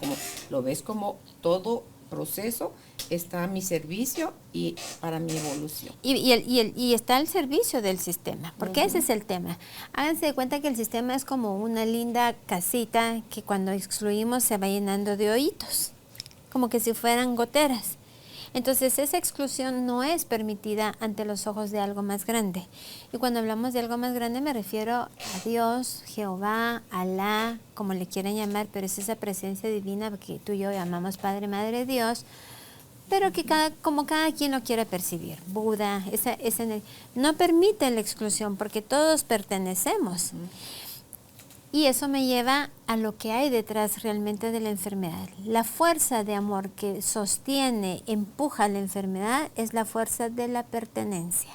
lo ves como todo proceso está a mi servicio y para mi evolución. Y está al servicio del sistema, porque ese es el tema. Háganse de cuenta que el sistema es como una linda casita que cuando excluimos se va llenando de hoyitos, como que si fueran goteras. Entonces esa exclusión no es permitida ante los ojos de algo más grande. Y cuando hablamos de algo más grande me refiero a Dios, Jehová, Alá, como le quieran llamar, pero es esa presencia divina que tú y yo llamamos Padre, Madre, Dios, pero que como cada quien lo quiere percibir. Buda, no permite la exclusión porque todos pertenecemos. Y eso me lleva a lo que hay detrás realmente de la enfermedad. La fuerza de amor que sostiene, empuja la enfermedad es la fuerza de la pertenencia,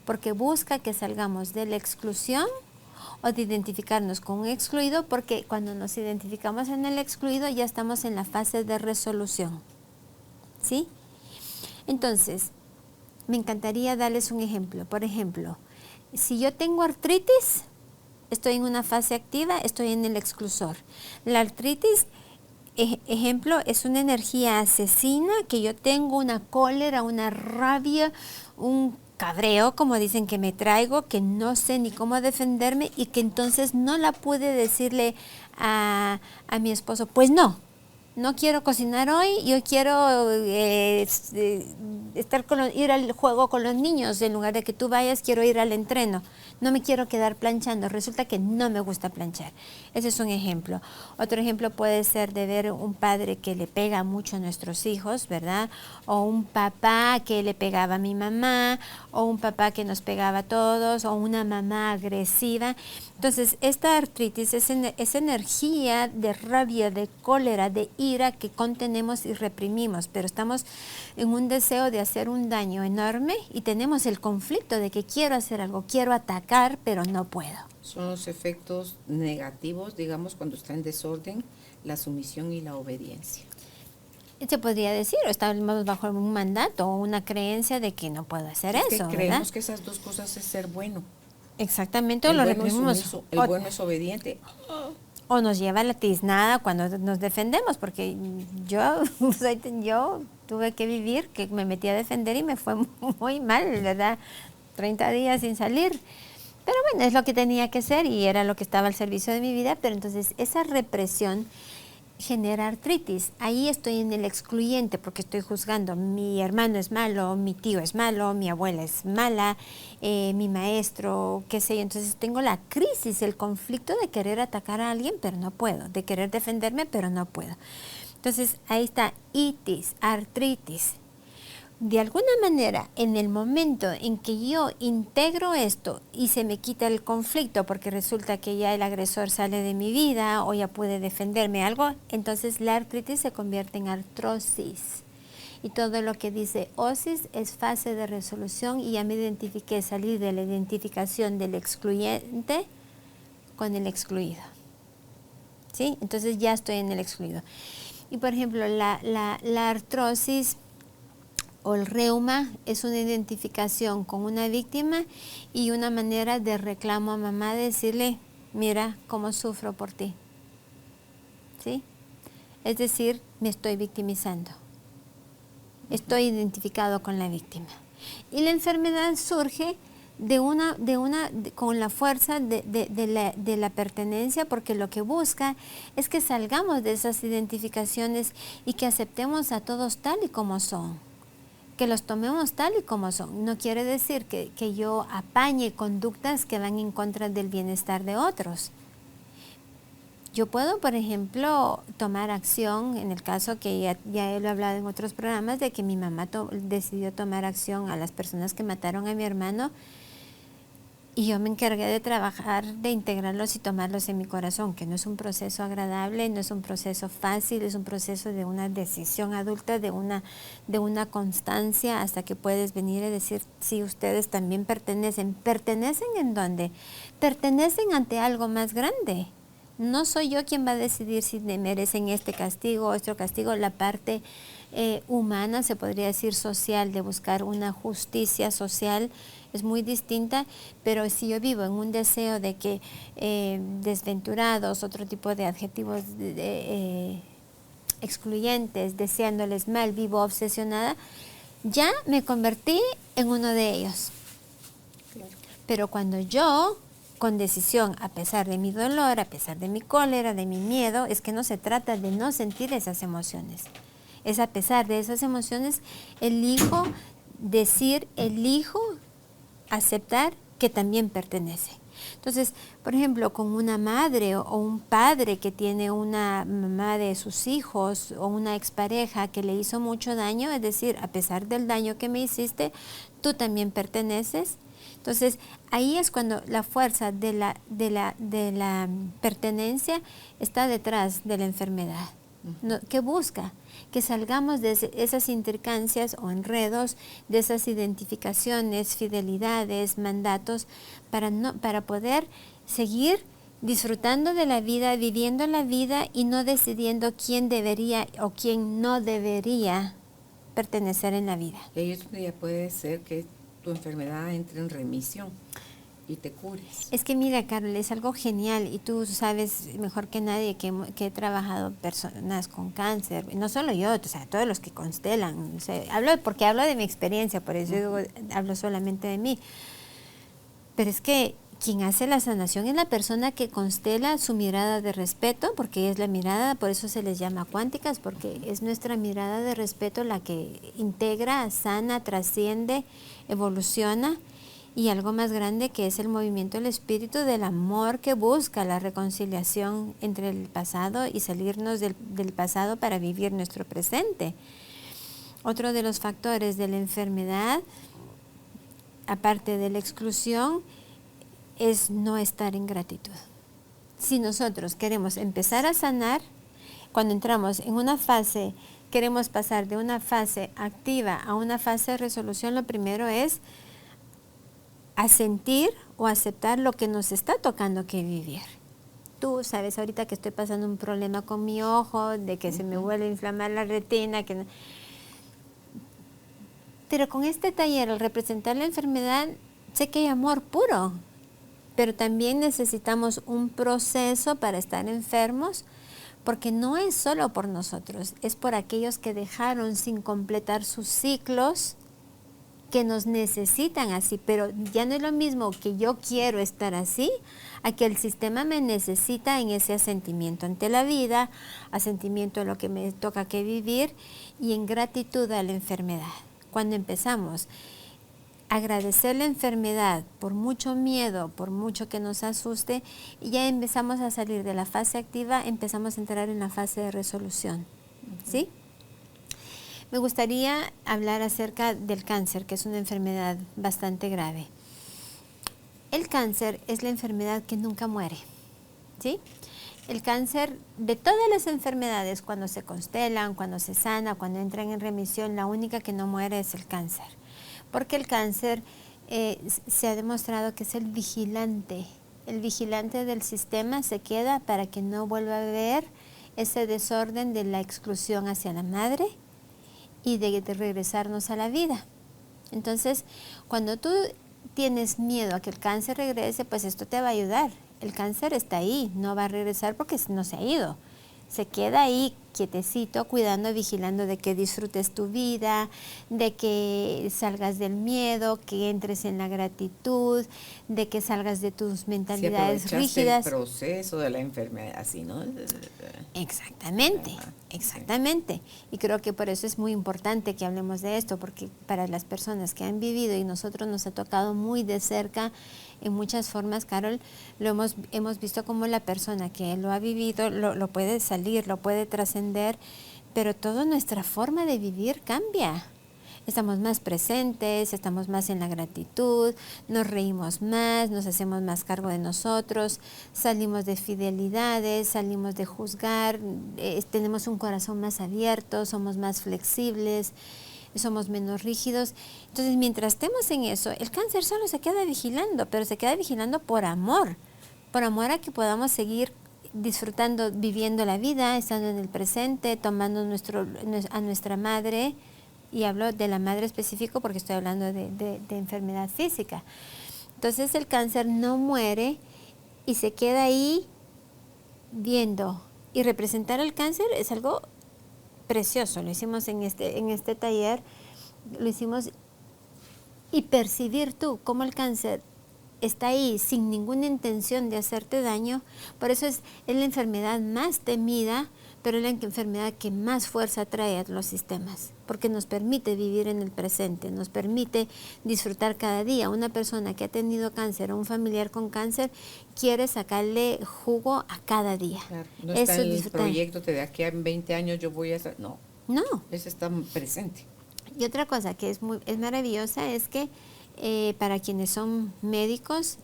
porque busca que salgamos de la exclusión o de identificarnos con un excluido, porque cuando nos identificamos en el excluido ya estamos en la fase de resolución. ¿Sí? Entonces, me encantaría darles un ejemplo. Por ejemplo, si yo tengo artritis, estoy en una fase activa, estoy en el exclusor. La artritis, ejemplo, es una energía asesina que yo tengo, una cólera, una rabia, un cabreo, como dicen que me traigo, que no sé ni cómo defenderme y que entonces no la pude decirle a mi esposo, pues no quiero cocinar hoy, yo quiero ir al juego con los niños, en lugar de que tú vayas, quiero ir al entreno. No me quiero quedar planchando, resulta que no me gusta planchar. Ese es un ejemplo. Otro ejemplo puede ser de ver un padre que le pega mucho a nuestros hijos, ¿verdad? O un papá que le pegaba a mi mamá, o un papá que nos pegaba a todos, o una mamá agresiva. Entonces, esta artritis es energía de rabia, de cólera, de ira que contenemos y reprimimos, pero estamos en un deseo de hacer un daño enorme y tenemos el conflicto de que quiero hacer algo, quiero atacar, pero no puedo. Son los efectos negativos, digamos, cuando está en desorden, la sumisión y la obediencia. Se podría decir, o estamos bajo un mandato o una creencia de que no puedo hacer eso, ¿verdad? Creemos que esas dos cosas es ser bueno. Exactamente, o lo reprimimos. El bueno es obediente. O nos lleva a la tiznada cuando nos defendemos, porque yo tuve que vivir, que me metí a defender y me fue muy mal, ¿verdad? 30 días sin salir. Pero bueno, es lo que tenía que ser y era lo que estaba al servicio de mi vida, pero entonces esa represión genera artritis. Ahí estoy en el excluyente porque estoy juzgando. Mi hermano es malo, mi tío es malo, mi abuela es mala, mi maestro, qué sé yo. Entonces tengo la crisis, el conflicto de querer atacar a alguien, pero no puedo. De querer defenderme, pero no puedo. Entonces ahí está itis, artritis. De alguna manera, en el momento en que yo integro esto y se me quita el conflicto porque resulta que ya el agresor sale de mi vida o ya pude defenderme algo, entonces la artritis se convierte en artrosis. y todo lo que dice OSIS es fase de resolución, y ya me identifiqué, salir de la identificación del excluyente con el excluido. ¿Sí? Entonces ya estoy en el excluido. Y por ejemplo, la artrosis o el reuma es una identificación con una víctima y una manera de reclamo a mamá, de decirle, mira cómo sufro por ti. ¿Sí? Es decir, me estoy victimizando. Estoy identificado con la víctima. Y la enfermedad surge con la fuerza de la pertenencia, porque lo que busca es que salgamos de esas identificaciones y que aceptemos a todos tal y como son, que los tomemos tal y como son. No quiere decir que yo apañe conductas que van en contra del bienestar de otros. Yo puedo, por ejemplo, tomar acción, en el caso que ya lo he hablado en otros programas, de que mi mamá decidió tomar acción a las personas que mataron a mi hermano, y yo me encargué de trabajar, de integrarlos y tomarlos en mi corazón, que no es un proceso agradable, no es un proceso fácil, es un proceso de una decisión adulta, de una constancia, hasta que puedes venir y decir, sí, ustedes también pertenecen. ¿Pertenecen en dónde? Pertenecen ante algo más grande. No soy yo quien va a decidir si merecen este castigo o otro castigo. La parte humana, se podría decir social, de buscar una justicia social, es muy distinta, pero si yo vivo en un deseo de que desventurados, otro tipo de adjetivos excluyentes, deseándoles mal, vivo obsesionada, ya me convertí en uno de ellos. Claro. Pero cuando yo, con decisión, a pesar de mi dolor, a pesar de mi cólera, de mi miedo, es que no se trata de no sentir esas emociones. Es a pesar de esas emociones, elijo decir, elijo aceptar que también pertenece. Entonces, por ejemplo, con una madre o un padre que tiene una mamá de sus hijos o una expareja que le hizo mucho daño, es decir, a pesar del daño que me hiciste, tú también perteneces. Entonces, ahí es cuando la fuerza de la pertenencia está detrás de la enfermedad. ¿Qué busca? Que salgamos de esas intercancias o enredos, de esas identificaciones, fidelidades, mandatos, para poder seguir disfrutando de la vida, viviendo la vida y no decidiendo quién debería o quién no debería pertenecer en la vida. Y eso ya puede ser que tu enfermedad entre en remisión y te cures. Es que mira, Carol, es algo genial, y tú sabes mejor que nadie que he trabajado personas con cáncer, no solo yo, o sea, todos los que constelan. O sea, porque hablo de mi experiencia, por eso digo, hablo solamente de mí. Pero es que quien hace la sanación es la persona que constela su mirada de respeto, porque es la mirada, por eso se les llama cuánticas, porque es nuestra mirada de respeto la que integra, sana, trasciende, evoluciona, y algo más grande, que es el movimiento del espíritu del amor, que busca la reconciliación entre el pasado y salirnos del pasado para vivir nuestro presente. Otro de los factores de la enfermedad, aparte de la exclusión, es no estar en gratitud. Si nosotros queremos empezar a sanar, cuando entramos en una fase, queremos pasar de una fase activa a una fase de resolución, lo primero es a sentir o aceptar lo que nos está tocando que vivir. Tú sabes ahorita que estoy pasando un problema con mi ojo, de que se me vuelve a inflamar la retina, pero con este taller, al representar la enfermedad, sé que hay amor puro, pero también necesitamos un proceso para estar enfermos, porque no es solo por nosotros, es por aquellos que dejaron sin completar sus ciclos, que nos necesitan así, pero ya no es lo mismo que yo quiero estar así, a que el sistema me necesita en ese asentimiento ante la vida, asentimiento a lo que me toca que vivir, y en gratitud a la enfermedad. Cuando empezamos a agradecer la enfermedad, por mucho miedo, por mucho que nos asuste, y ya empezamos a salir de la fase activa, empezamos a entrar en la fase de resolución. ¿Sí? Me gustaría hablar acerca del cáncer, que es una enfermedad bastante grave. El cáncer es la enfermedad que nunca muere, ¿sí? el cáncer de todas las enfermedades, cuando se constelan, cuando se sana, cuando entran en remisión, la única que no muere es el cáncer. Porque el cáncer se ha demostrado que es el vigilante. El vigilante del sistema se queda para que no vuelva a haber ese desorden de la exclusión hacia la madre y de regresarnos a la vida. Entonces, cuando tú tienes miedo a que el cáncer regrese, pues esto te va a ayudar. El cáncer está ahí, no va a regresar porque no se ha ido. Se queda ahí quietecito, cuidando, vigilando de que disfrutes tu vida, de que salgas del miedo, que entres en la gratitud, de que salgas de tus mentalidades rígidas. El proceso de la enfermedad, así, ¿no? Exactamente, exactamente. Y creo que por eso es muy importante que hablemos de esto, porque para las personas que han vivido, y nosotros nos ha tocado muy de cerca, en muchas formas, Carol, hemos visto como la persona que lo ha vivido lo puede salir, lo puede trascender, pero toda nuestra forma de vivir cambia. Estamos más presentes, estamos más en la gratitud, nos reímos más, nos hacemos más cargo de nosotros, salimos de fidelidades, salimos de juzgar, tenemos un corazón más abierto, somos más flexibles, somos menos rígidos. Entonces, mientras estemos en eso, el cáncer solo se queda vigilando, pero se queda vigilando por amor a que podamos seguir disfrutando, viviendo la vida, estando en el presente, tomando a nuestra madre, y hablo de la madre específico porque estoy hablando de enfermedad física. Entonces el cáncer no muere y se queda ahí viendo, y representar el cáncer es algo precioso. Lo hicimos en este taller, lo hicimos, y percibir tú cómo el cáncer está ahí sin ninguna intención de hacerte daño. Por eso es la enfermedad más temida, pero es la enfermedad que más fuerza trae a los sistemas, porque nos permite vivir en el presente, nos permite disfrutar cada día. Una persona que ha tenido cáncer o un familiar con cáncer quiere sacarle jugo a cada día. Claro, no está en el proyecto de aquí a 20 años yo voy a estar, no, eso está presente. Y otra cosa que es maravillosa es que para quienes son médicos,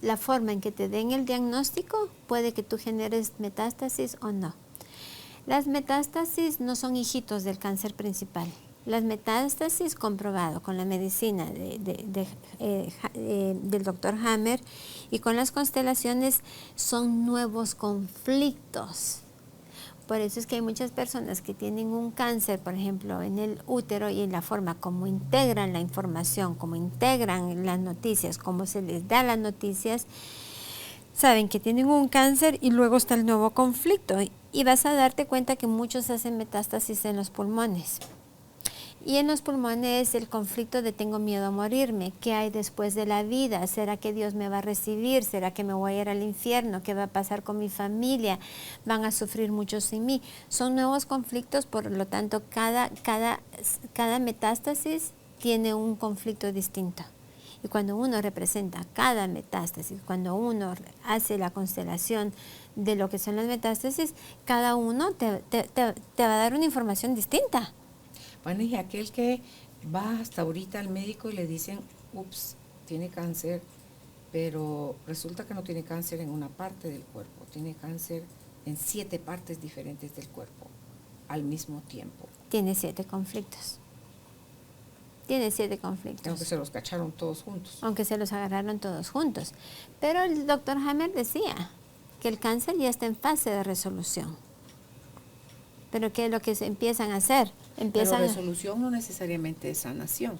la forma en que te den el diagnóstico puede que tú generes metástasis o no. Las metástasis no son hijitos del cáncer principal. Las metástasis, comprobado con la medicina del doctor Hammer y con las constelaciones, son nuevos conflictos. Por eso es que hay muchas personas que tienen un cáncer, por ejemplo, en el útero, y en la forma como integran la información, como integran las noticias, cómo se les da las noticias, saben que tienen un cáncer y luego está el nuevo conflicto. Y vas a darte cuenta que muchos hacen metástasis en los pulmones. Y en los pulmones el conflicto de tengo miedo a morirme. ¿Qué hay después de la vida? ¿Será que Dios me va a recibir? ¿Será que me voy a ir al infierno? ¿Qué va a pasar con mi familia? ¿Van a sufrir muchos sin mí? Son nuevos conflictos, por lo tanto cada metástasis tiene un conflicto distinto. Y cuando uno representa cada metástasis, cuando uno hace la constelación de lo que son las metástasis, cada uno te va a dar una información distinta. Bueno, y aquel que va hasta ahorita al médico y le dicen, ups, tiene cáncer, pero resulta que no tiene cáncer en una parte del cuerpo, tiene cáncer en 7 partes diferentes del cuerpo al mismo tiempo. Tiene 7 conflictos. Tiene 7 conflictos. Aunque se los cacharon todos juntos. Aunque se los agarraron todos juntos. Pero el doctor Hammer decía que el cáncer ya está en fase de resolución. Pero ¿qué es lo que se empiezan a hacer? Pero resolución no necesariamente es sanación.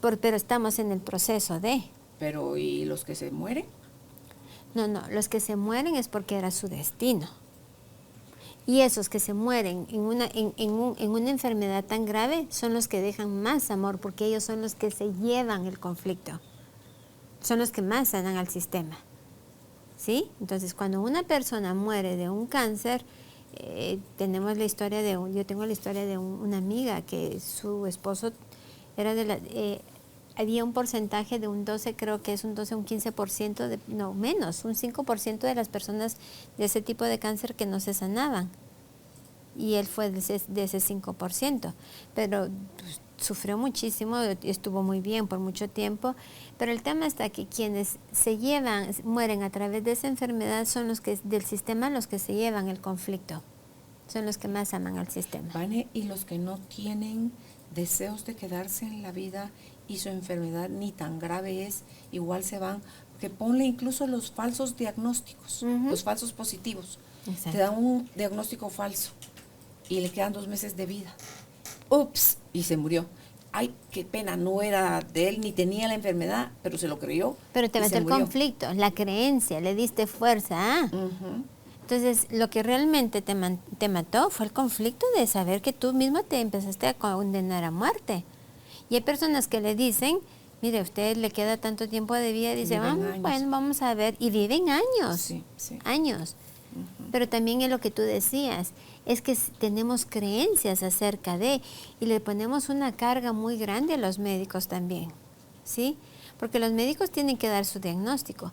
Pero estamos en el proceso de. Pero ¿y los que se mueren? No, los que se mueren es porque era su destino. Y esos que se mueren en una enfermedad tan grave son los que dejan más amor, porque ellos son los que se llevan el conflicto. Son los que más sanan al sistema. ¿Sí? Entonces, cuando una persona muere de un cáncer, tenemos la historia yo tengo la historia de una amiga que su esposo era había un porcentaje de un 12, creo que es un 12, un 15%, no menos, un 5% de las personas de ese tipo de cáncer que no se sanaban. Y él fue de ese 5%. Pero sufrió muchísimo, estuvo muy bien por mucho tiempo, pero el tema está que quienes mueren a través de esa enfermedad son los que del sistema, los que se llevan el conflicto, son los que más aman al sistema. Vane, y los que no tienen deseos de quedarse en la vida y su enfermedad ni tan grave es, igual se van, que ponle incluso los falsos diagnósticos, los falsos positivos. Exacto. Te dan un diagnóstico falso y le quedan 2 meses de vida. Ups, y se murió. Ay, qué pena, no era de él ni tenía la enfermedad, pero se lo creyó. Pero te y metió se el murió. conflicto, la creencia, le diste fuerza. Entonces, lo que realmente te mató fue el conflicto de saber que tú mismo te empezaste a condenar a muerte. Y hay personas que le dicen, mire, a usted le queda tanto tiempo de vida, y dice, bueno, vamos a ver, y viven años, Sí, sí. años. Pero también es lo que tú decías, es que tenemos creencias acerca de, y le ponemos una carga muy grande a los médicos también, ¿sí? Porque los médicos tienen que dar su diagnóstico.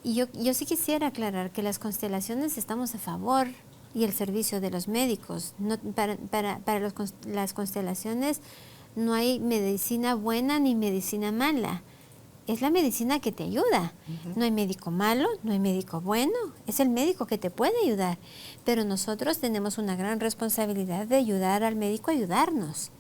Y yo sí quisiera aclarar que las constelaciones estamos a favor y el servicio de los médicos. No, para las constelaciones no hay medicina buena ni medicina mala. Es la medicina que te ayuda. No hay médico malo, no hay médico bueno. Es el médico que te puede ayudar. Pero nosotros tenemos una gran responsabilidad de ayudar al médico a ayudarnos.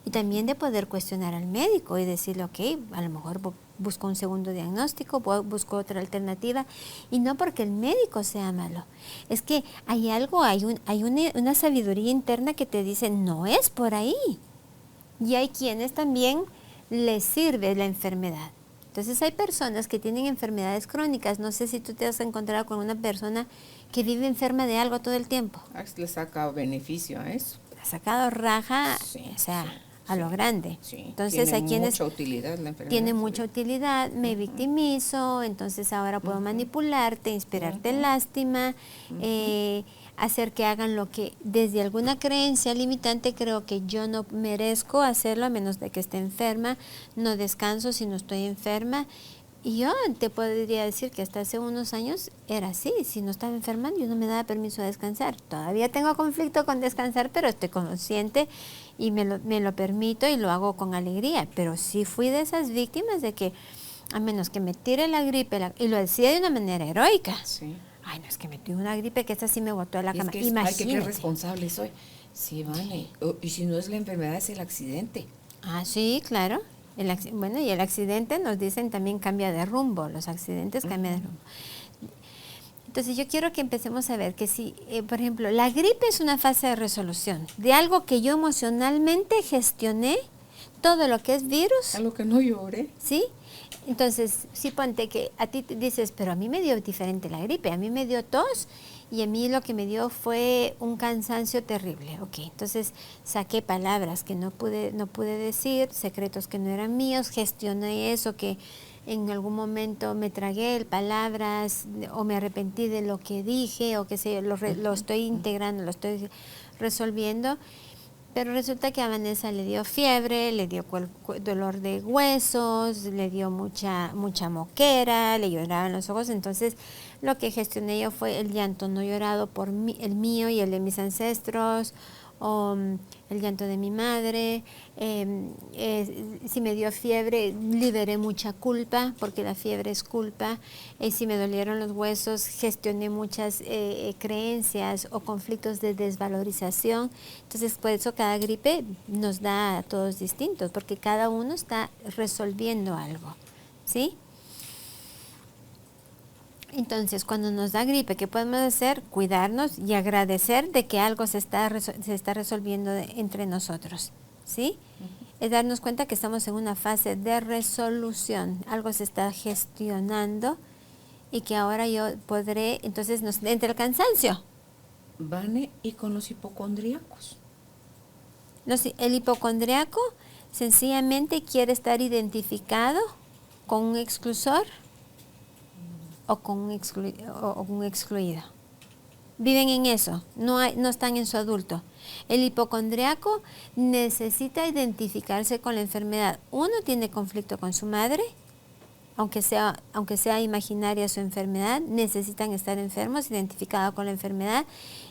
Y también de poder cuestionar al médico y decirle, ok, a lo mejor busco un segundo diagnóstico, busco otra alternativa. Y no porque el médico sea malo. Es que hay algo, hay una sabiduría interna que te dice, no es por ahí. Y hay quienes también les sirve la enfermedad. Entonces hay personas que tienen enfermedades crónicas. No sé si tú te has encontrado con una persona que vive enferma de algo todo el tiempo. Le saca beneficio a eso. Ha sacado raja, Sí, o sea, sí, a lo grande. Sí, Entonces tiene hay quienes mucha utilidad la enfermedad. tiene mucha utilidad, me victimizo, entonces ahora puedo manipularte, inspirarte lástima, hacer que hagan lo que desde alguna creencia limitante creo que yo no merezco hacerlo a menos de que esté enferma, no descanso si no estoy enferma. Y yo te podría decir que hasta hace unos años era así, si no estaba enferma yo no me daba permiso de descansar. Todavía tengo conflicto con descansar, pero estoy consciente y me lo permito y lo hago con alegría. Pero sí fui de esas víctimas de que a menos que me tire la gripe, y lo decía de una manera heroica. Sí. Ay, no, es que me dio una gripe que esta sí me botó a la cama. Es que Imagínate. hay que responsable soy. Sí, vale. Y si no es la enfermedad, es el accidente. Ah, sí, claro. Bueno, y el accidente nos dicen también cambia de rumbo. Los accidentes cambian de rumbo. Entonces yo quiero que empecemos a ver que si, por ejemplo, la gripe es una fase de resolución de algo que yo emocionalmente gestioné, todo lo que es virus. Algo que no lloré. ¿Sí? Entonces, sí, ponte que a ti te dices, pero a mí me dio diferente la gripe, a mí me dio tos y a mí lo que me dio fue un cansancio terrible. Ok, entonces saqué palabras que no pude decir, secretos que no eran míos, gestioné eso que en algún momento me tragué palabras o me arrepentí de lo que dije o qué sé yo, lo estoy integrando, lo estoy resolviendo. Pero resulta que a Vanessa le dio fiebre, le dio dolor de huesos, le dio mucha moquera, le lloraban los ojos. Entonces, lo que gestioné yo fue el llanto no llorado por mí, el mío y el de mis ancestros, o el llanto de mi madre. Si me dio fiebre, liberé mucha culpa, porque la fiebre es culpa. Si me dolieron los huesos, gestioné muchas creencias o conflictos de desvalorización. Entonces, por eso cada gripe nos da a todos distintos, porque cada uno está resolviendo algo, ¿sí? Entonces, cuando nos da gripe, ¿qué podemos hacer? Cuidarnos y agradecer de que algo se está resolviendo entre nosotros, ¿sí? Es darnos cuenta que estamos en una fase de resolución, algo se está gestionando y que ahora yo podré, entonces nos entra el cansancio. Vane, y con los hipocondríacos. El hipocondriaco sencillamente quiere estar identificado con un exclusor o con un excluido. Viven en eso, no están en su adulto. El hipocondriaco necesita identificarse con la enfermedad. Uno tiene conflicto con su madre aunque sea imaginaria su enfermedad, necesitan estar enfermos, identificados con la enfermedad,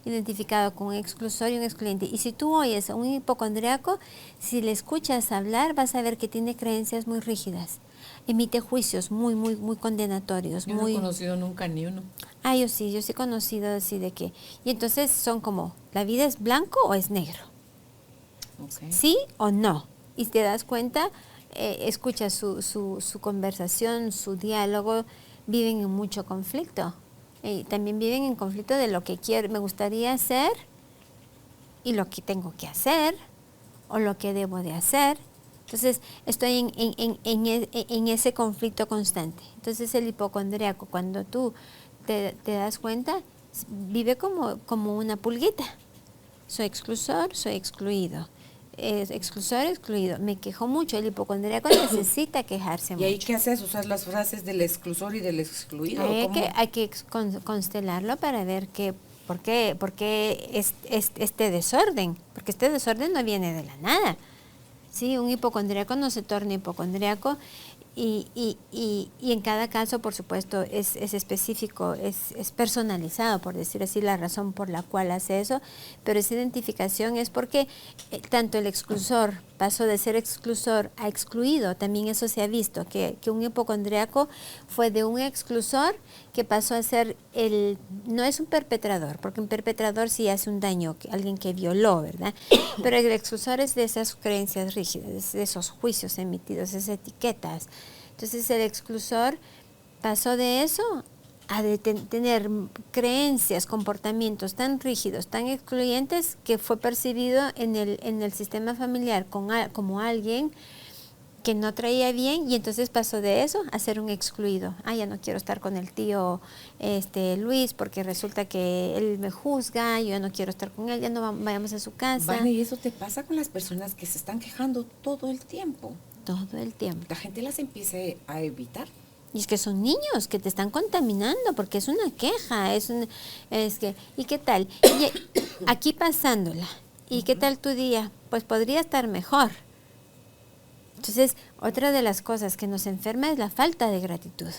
identificado con un exclusor y un excluyente. Y si tú oyes a un hipocondriaco, si le escuchas hablar, vas a ver que tiene creencias muy rígidas. Emite juicios muy condenatorios. Yo no he conocido nunca ni uno. Yo sí he conocido así de que... Y entonces son como, ¿la vida es blanco o es negro? Okay. ¿Sí o no? Y te das cuenta, escuchas su conversación, su diálogo, viven en mucho conflicto. También viven en conflicto de lo que me gustaría hacer y lo que tengo que hacer o lo que debo de hacer. Entonces, estoy en ese conflicto constante. Entonces, el hipocondríaco, cuando tú te das cuenta, vive como una pulguita. Soy exclusor, soy excluido. Exclusor, excluido. Me quejo mucho. El hipocondríaco necesita quejarse mucho. ¿Y ahí qué haces? ¿Usas las frases del exclusor y del excluido? Hay que constelarlo para ver por qué este desorden. Porque este desorden no viene de la nada. Sí, un hipocondríaco no se torna hipocondríaco y en cada caso, por supuesto, es específico, es personalizado, por decir así, la razón por la cual hace eso, pero esa identificación es porque tanto el exclusor pasó de ser exclusor a excluido. También eso se ha visto, que un hipocondríaco fue de un exclusor que pasó a ser no es un perpetrador, porque un perpetrador sí hace un daño, alguien que violó, ¿verdad? Pero el exclusor es de esas creencias rígidas, de esos juicios emitidos, esas etiquetas. Entonces el exclusor pasó de eso a tener creencias, comportamientos tan rígidos, tan excluyentes, que fue percibido en el sistema familiar como alguien que no traía bien, y entonces pasó de eso a ser un excluido. Ya no quiero estar con el tío Luis porque resulta que él me juzga, yo no quiero estar con él, ya no vayamos a su casa. Vale, y eso te pasa con las personas que se están quejando todo el tiempo. Todo el tiempo. La gente las empieza a evitar. Y es que son niños que te están contaminando porque es una queja, ¿y qué tal? Y aquí pasándola, ¿y qué tal tu día? Pues podría estar mejor. Entonces, otra de las cosas que nos enferma es la falta de gratitud.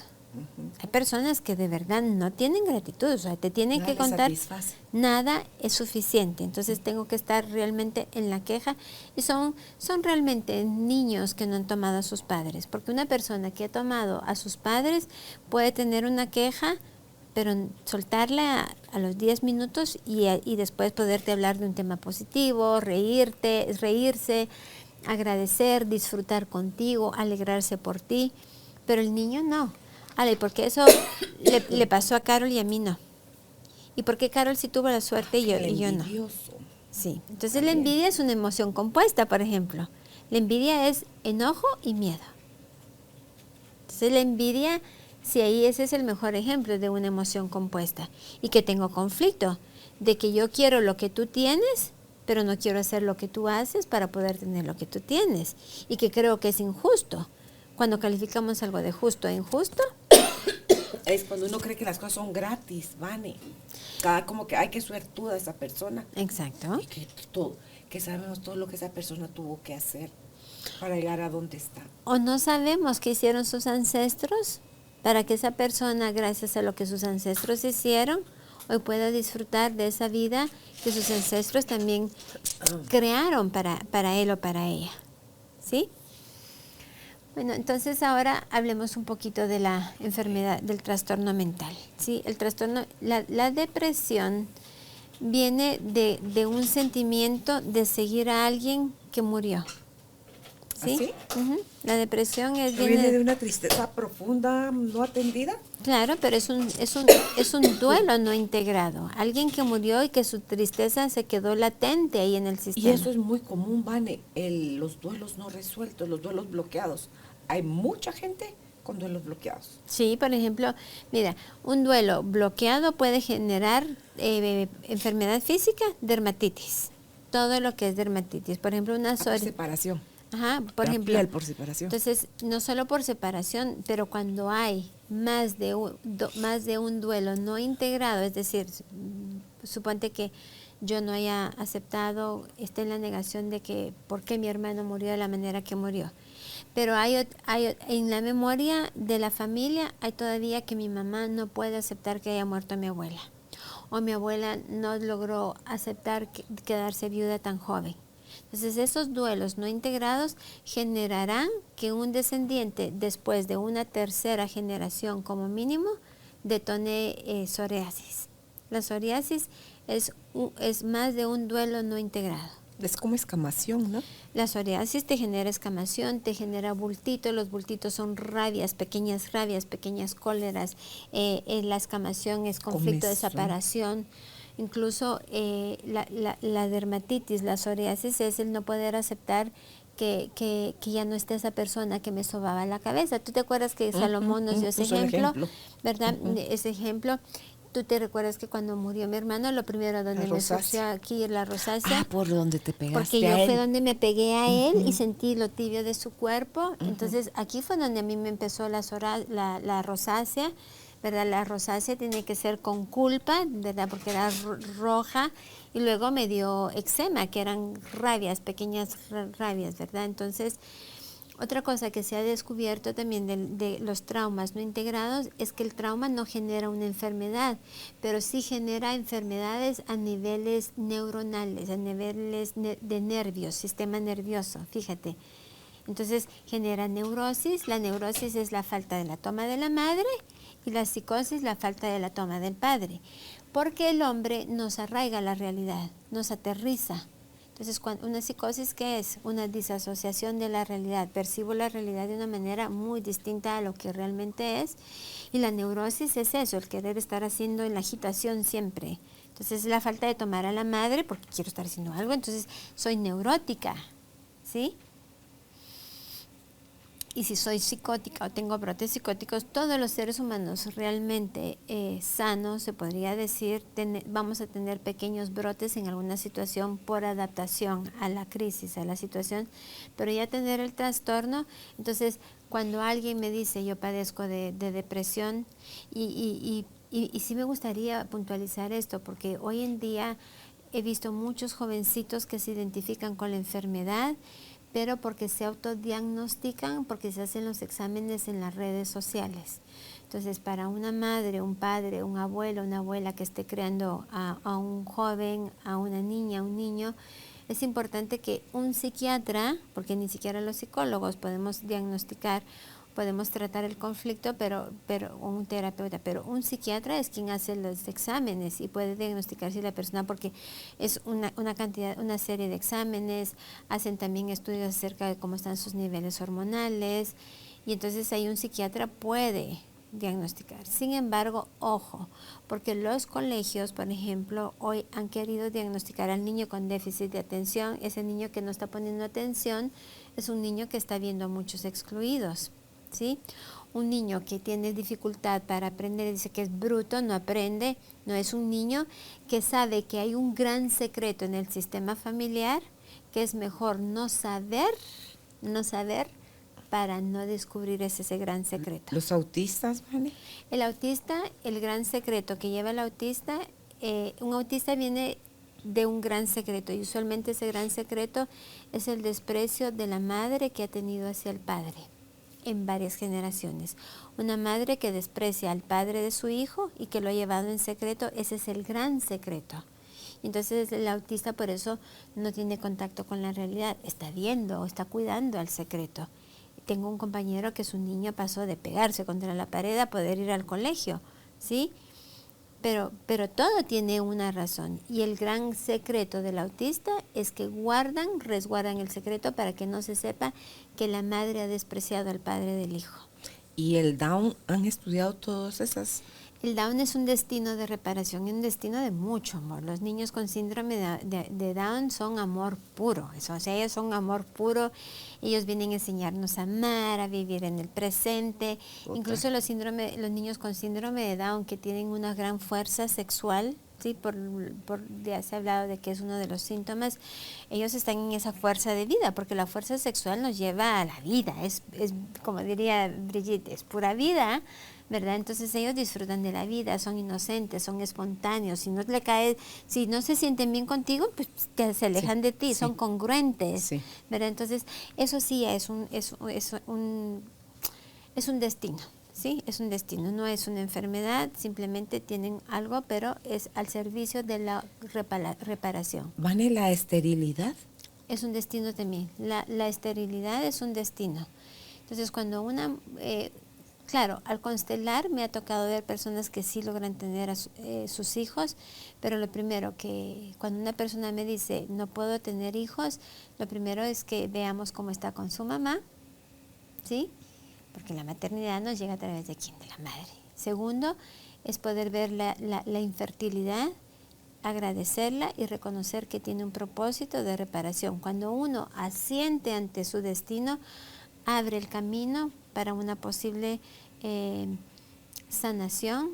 Hay personas que de verdad no tienen gratitud, o sea, te tienen que contar, nada es suficiente, entonces tengo que estar realmente en la queja, y son realmente niños que no han tomado a sus padres, porque una persona que ha tomado a sus padres puede tener una queja, pero soltarla a los 10 minutos y después poderte hablar de un tema positivo, reírse, agradecer, disfrutar contigo, alegrarse por ti, pero el niño no. Porque eso le pasó a Carol y a mí no. ¿Y por qué Carol sí tuvo la suerte y yo no? Sí. Entonces la envidia es una emoción compuesta, por ejemplo. La envidia es enojo y miedo. Entonces la envidia, sí, ahí ese es el mejor ejemplo de una emoción compuesta. Y que tengo conflicto, de que yo quiero lo que tú tienes, pero no quiero hacer lo que tú haces para poder tener lo que tú tienes. Y que creo que es injusto. Cuando calificamos algo de justo e injusto, es cuando uno cree que las cosas son gratis, Vane. Como que hay que suertuda a esa persona. Exacto. Y que sabemos todo lo que esa persona tuvo que hacer para llegar a donde está. O no sabemos qué hicieron sus ancestros para que esa persona, gracias a lo que sus ancestros hicieron, hoy pueda disfrutar de esa vida que sus ancestros también crearon para él o para ella. ¿Sí? Bueno, entonces ahora hablemos un poquito de la enfermedad, del trastorno mental. Sí, el trastorno, la depresión viene de un sentimiento de seguir a alguien que murió. ¿Sí? ¿Ah, sí? La depresión viene de una tristeza profunda, no atendida. Claro, pero es un duelo no integrado. Alguien que murió y que su tristeza se quedó latente ahí en el sistema. Y eso es muy común, Vane, los duelos no resueltos, los duelos bloqueados. Hay mucha gente con duelos bloqueados. Sí, por ejemplo, mira, un duelo bloqueado puede generar enfermedad física, dermatitis. Todo lo que es dermatitis. Por ejemplo, una separación. Ajá, por ejemplo. Piel por separación. Entonces, no solo por separación, pero cuando hay más de un duelo no integrado, es decir, suponte que yo no haya aceptado, esté en la negación de que por qué mi hermano murió de la manera que murió. Pero en la memoria de la familia hay todavía que mi mamá no puede aceptar que haya muerto mi abuela. O mi abuela no logró aceptar quedarse viuda tan joven. Entonces esos duelos no integrados generarán que un descendiente después de una tercera generación como mínimo detone psoriasis. La psoriasis es más de un duelo no integrado. Es como escamación, ¿no? La psoriasis te genera escamación, te genera bultitos. Los bultitos son rabias, pequeñas cóleras. La escamación es conflicto de separación. Incluso la dermatitis, la psoriasis es el no poder aceptar que ya no esté esa persona que me sobaba la cabeza. ¿Tú te acuerdas que Salomón nos dio ese ejemplo? ¿Verdad? Ese ejemplo. ¿Tú te recuerdas que cuando murió mi hermano, lo primero donde me surgió aquí la rosácea? Por donde te pegaste porque yo fue donde me pegué a él y sentí lo tibio de su cuerpo. Entonces aquí fue donde a mí me empezó la rosácea, ¿verdad? La rosácea tiene que ser con culpa, ¿verdad? Porque era roja, y luego me dio eczema, que eran rabias, pequeñas rabias, ¿verdad? Entonces, otra cosa que se ha descubierto también de los traumas no integrados es que el trauma no genera una enfermedad, pero sí genera enfermedades a niveles neuronales, a niveles de nervios, sistema nervioso, fíjate. Entonces genera neurosis. La neurosis es la falta de la toma de la madre y la psicosis la falta de la toma del padre, porque el hombre nos arraiga la realidad, nos aterriza. Entonces, una psicosis, ¿qué es? Una disasociación de la realidad. Percibo la realidad de una manera muy distinta a lo que realmente es. Y la neurosis es eso, el querer estar haciendo en la agitación siempre. Entonces, la falta de tomar a la madre porque quiero estar haciendo algo. Entonces, soy neurótica, ¿sí? Y si soy psicótica o tengo brotes psicóticos, todos los seres humanos realmente sanos, se podría decir, vamos a tener pequeños brotes en alguna situación por adaptación a la crisis, a la situación, pero ya tener el trastorno. Entonces, cuando alguien me dice yo padezco de depresión, y sí me gustaría puntualizar esto, porque hoy en día he visto muchos jovencitos que se identifican con la enfermedad, pero porque se autodiagnostican, porque se hacen los exámenes en las redes sociales. Entonces, para una madre, un padre, un abuelo, una abuela que esté creando a un joven, a una niña, a un niño, es importante que un psiquiatra, porque ni siquiera los psicólogos podemos diagnosticar, podemos tratar el conflicto, pero un terapeuta, pero un psiquiatra es quien hace los exámenes y puede diagnosticar si la persona, porque es una serie de exámenes, hacen también estudios acerca de cómo están sus niveles hormonales, y entonces ahí un psiquiatra puede diagnosticar. Sin embargo, ojo, porque los colegios, por ejemplo, hoy han querido diagnosticar al niño con déficit de atención. Ese niño que no está poniendo atención es un niño que está viendo a muchos excluidos, ¿sí? Un niño que tiene dificultad para aprender, dice que es bruto, no aprende, no es un niño que sabe que hay un gran secreto en el sistema familiar, que es mejor no saber para no descubrir ese gran secreto. ¿Los autistas, vale? El autista, el gran secreto que lleva el autista, un autista viene de un gran secreto, y usualmente ese gran secreto es el desprecio de la madre que ha tenido hacia el padre en varias generaciones. Una madre que desprecia al padre de su hijo y que lo ha llevado en secreto, ese es el gran secreto. Entonces el autista por eso no tiene contacto con la realidad, está viendo o está cuidando al secreto. Tengo un compañero que su niño pasó de pegarse contra la pared a poder ir al colegio, ¿sí? Pero todo tiene una razón, y el gran secreto del autista es que resguardan el secreto para que no se sepa que la madre ha despreciado al padre del hijo. ¿Y el Down han estudiado todas esas? El Down es un destino de reparación y un destino de mucho amor. Los niños con síndrome de Down son amor puro. O sea, ellos son amor puro. Ellos vienen a enseñarnos a amar, a vivir en el presente. Okay. Incluso los niños con síndrome de Down, que tienen una gran fuerza sexual, ¿sí? Ya se ha hablado de que es uno de los síntomas. Ellos están en esa fuerza de vida, porque la fuerza sexual nos lleva a la vida. Es como diría Brigitte, es pura vida, ¿verdad? Entonces ellos disfrutan de la vida, son inocentes, son espontáneos. Si no se sienten bien contigo, pues se alejan de ti, son congruentes, ¿verdad? Entonces eso sí es un destino. Sí, es un destino, no es una enfermedad, simplemente tienen algo, pero es al servicio de la reparación. ¿Vane la esterilidad? Es un destino también. La esterilidad es un destino. Entonces, cuando claro, al constelar me ha tocado ver personas que sí logran tener a sus hijos, pero lo primero que cuando una persona me dice no puedo tener hijos, lo primero es que veamos cómo está con su mamá, ¿sí? Porque la maternidad nos llega a través de quién, de la madre. Segundo, es poder ver la infertilidad, agradecerla y reconocer que tiene un propósito de reparación. Cuando uno asiente ante su destino, abre el camino para una posible sanación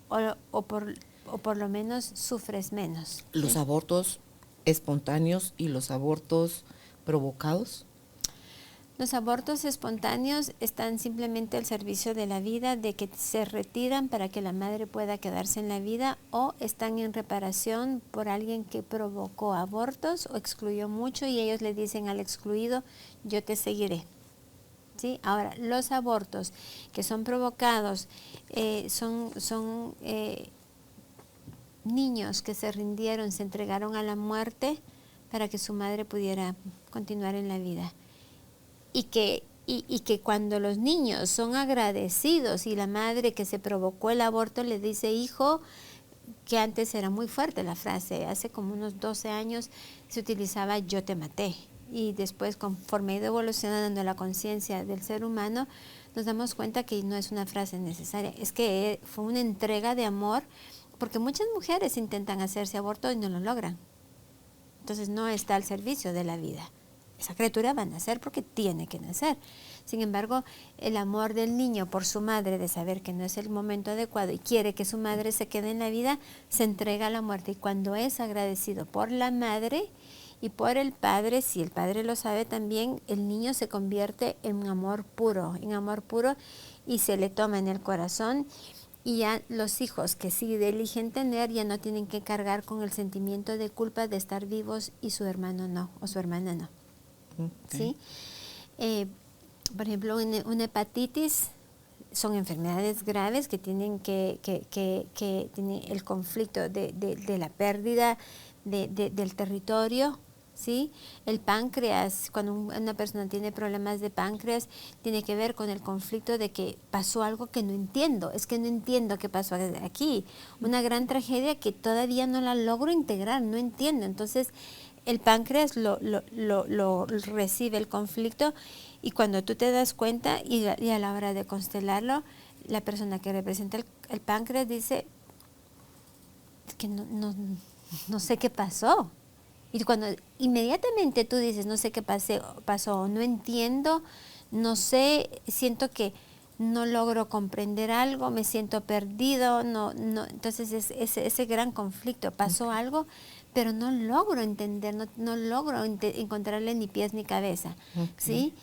o por lo menos sufres menos. ¿Los abortos espontáneos y los abortos provocados? Los abortos espontáneos están simplemente al servicio de la vida, de que se retiran para que la madre pueda quedarse en la vida, o están en reparación por alguien que provocó abortos o excluyó mucho y ellos le dicen al excluido, yo te seguiré. ¿Sí? Ahora, los abortos que son provocados son niños que se rindieron, se entregaron a la muerte para que su madre pudiera continuar en la vida. Y que cuando los niños son agradecidos y la madre que se provocó el aborto le dice, hijo, que antes era muy fuerte la frase, hace como unos 12 años se utilizaba yo te maté. Y después, conforme ha ido evolucionando la conciencia del ser humano, nos damos cuenta que no es una frase necesaria, es que fue una entrega de amor, porque muchas mujeres intentan hacerse aborto y no lo logran. Entonces no está al servicio de la vida. Esa criatura va a nacer porque tiene que nacer. Sin embargo, el amor del niño por su madre, de saber que no es el momento adecuado y quiere que su madre se quede en la vida, se entrega a la muerte. Y cuando es agradecido por la madre y por el padre, si el padre lo sabe también, el niño se convierte en amor puro y se le toma en el corazón. Y ya los hijos que sí eligen tener ya no tienen que cargar con el sentimiento de culpa de estar vivos y su hermano no, o su hermana no. Okay. ¿Sí? Por ejemplo, una hepatitis son enfermedades graves que tienen que tienen el conflicto de la pérdida del territorio, ¿sí? El páncreas, cuando una persona tiene problemas de páncreas, tiene que ver con el conflicto de que pasó algo que no entiendo, es que no entiendo qué pasó aquí, una gran tragedia que todavía no la logro integrar, no entiendo. Entonces el páncreas lo recibe el conflicto, y cuando tú te das cuenta y a la hora de constelarlo, la persona que representa el páncreas dice que no sé qué pasó. Y cuando inmediatamente tú dices no sé qué pasó, no entiendo, no sé, siento que no logro comprender algo, me siento perdido, entonces es ese gran conflicto, pasó algo, pero no logro entender, no logro encontrarle ni pies ni cabeza, ¿sí?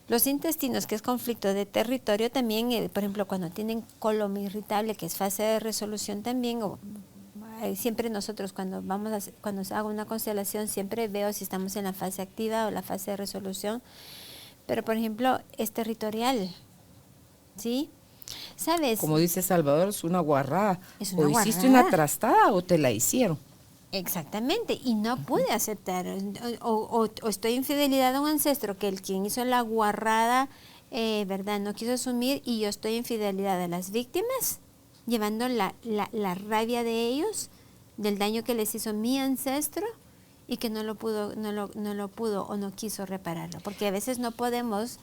Los intestinos, que es conflicto de territorio también, por ejemplo, cuando tienen colon irritable, que es fase de resolución también, siempre nosotros cuando hago una constelación siempre veo si estamos en la fase activa o la fase de resolución, pero por ejemplo es territorial, ¿sí? ¿Sabes? Como dice Salvador, es una guarrada. O hiciste una trastada o te la hicieron. Exactamente, y no pude aceptar, o estoy en fidelidad a un ancestro que quien hizo la guarrada, ¿verdad? No quiso asumir, y yo estoy en fidelidad a las víctimas, llevando la rabia de ellos, del daño que les hizo mi ancestro, y que no lo pudo o no quiso repararlo, porque a veces no podemos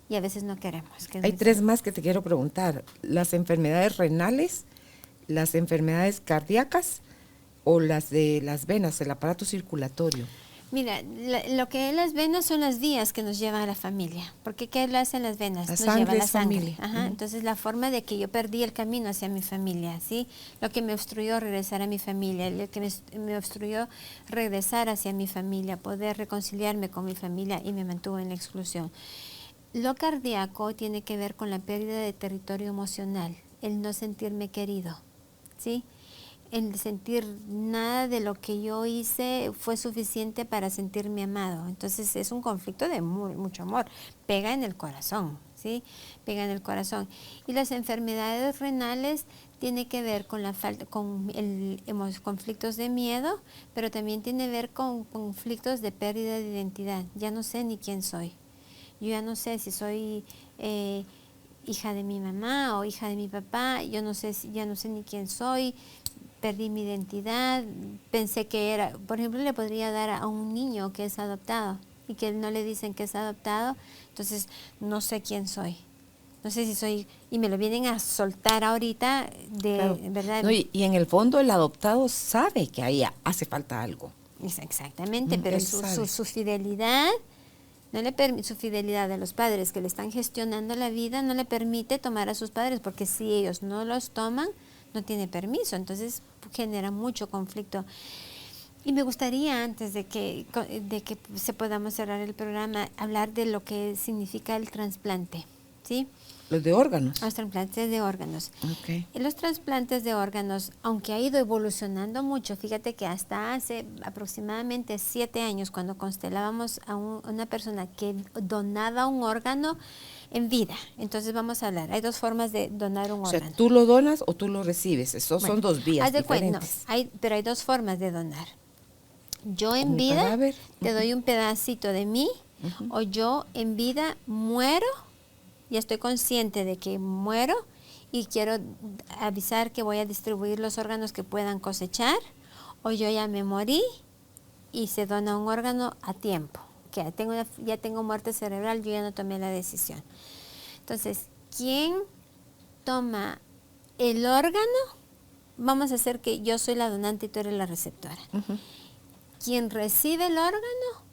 y a veces no queremos. Hay tres más que te quiero preguntar: las enfermedades renales, las enfermedades cardíacas o las de las venas, el aparato circulatorio. Mira, lo que es las venas son las vías que nos llevan a la familia. Porque ¿qué le hacen las venas? Nos lleva la sangre. Familia. Ajá. Entonces la forma de que yo perdí el camino hacia mi familia, ¿sí? Lo que me obstruyó regresar a mi familia, lo que me obstruyó regresar hacia mi familia, poder reconciliarme con mi familia y me mantuvo en la exclusión. Lo cardíaco tiene que ver con la pérdida de territorio emocional, el no sentirme querido, ¿sí? El sentir nada de lo que yo hice fue suficiente para sentirme amado. Entonces es un conflicto de mucho amor, pega en el corazón, ¿sí? Pega en el corazón. Y las enfermedades renales tiene que ver con la falta, conflictos de miedo, pero también tiene que ver con conflictos de pérdida de identidad. Ya no sé ni quién soy. Yo ya no sé si soy hija de mi mamá o hija de mi papá. Yo no sé, ya no sé ni quién soy. Perdí mi identidad. Pensé que era, por ejemplo, le podría dar a un niño que es adoptado y que no le dicen que es adoptado. Entonces no sé quién soy. No sé si soy, y me lo vienen a soltar ahorita, Claro. ¿verdad? No, y en el fondo el adoptado sabe que ahí hace falta algo. Exactamente, pero él sabe. su fidelidad, no le su fidelidad a los padres que le están gestionando la vida, no le permite tomar a sus padres, porque si ellos no los toman, no tiene permiso. Entonces genera mucho conflicto. Y me gustaría, antes de que se podamos cerrar el programa, hablar de lo que significa el trasplante, ¿sí? Los de órganos. Los trasplantes de órganos. Okay. Los trasplantes de órganos, aunque ha ido evolucionando mucho, fíjate que hasta hace aproximadamente 7 años, cuando constelábamos a una persona que donaba un órgano en vida. Entonces vamos a hablar, hay 2 formas de donar un órgano. O sea, tú lo donas o tú lo recibes. Esos son 2 vías haz de cuenta, diferentes. pero hay 2 formas de donar. Yo en ¿Como vida cadáver? te doy un pedacito de mí, o yo en vida muero, ya estoy consciente de que muero y quiero avisar que voy a distribuir los órganos que puedan cosechar, o yo ya me morí y se dona un órgano a tiempo, que ya tengo muerte cerebral, yo ya no tomé la decisión. Entonces, ¿quién toma el órgano? Vamos a hacer que yo soy la donante y tú eres la receptora. Quien recibe el órgano,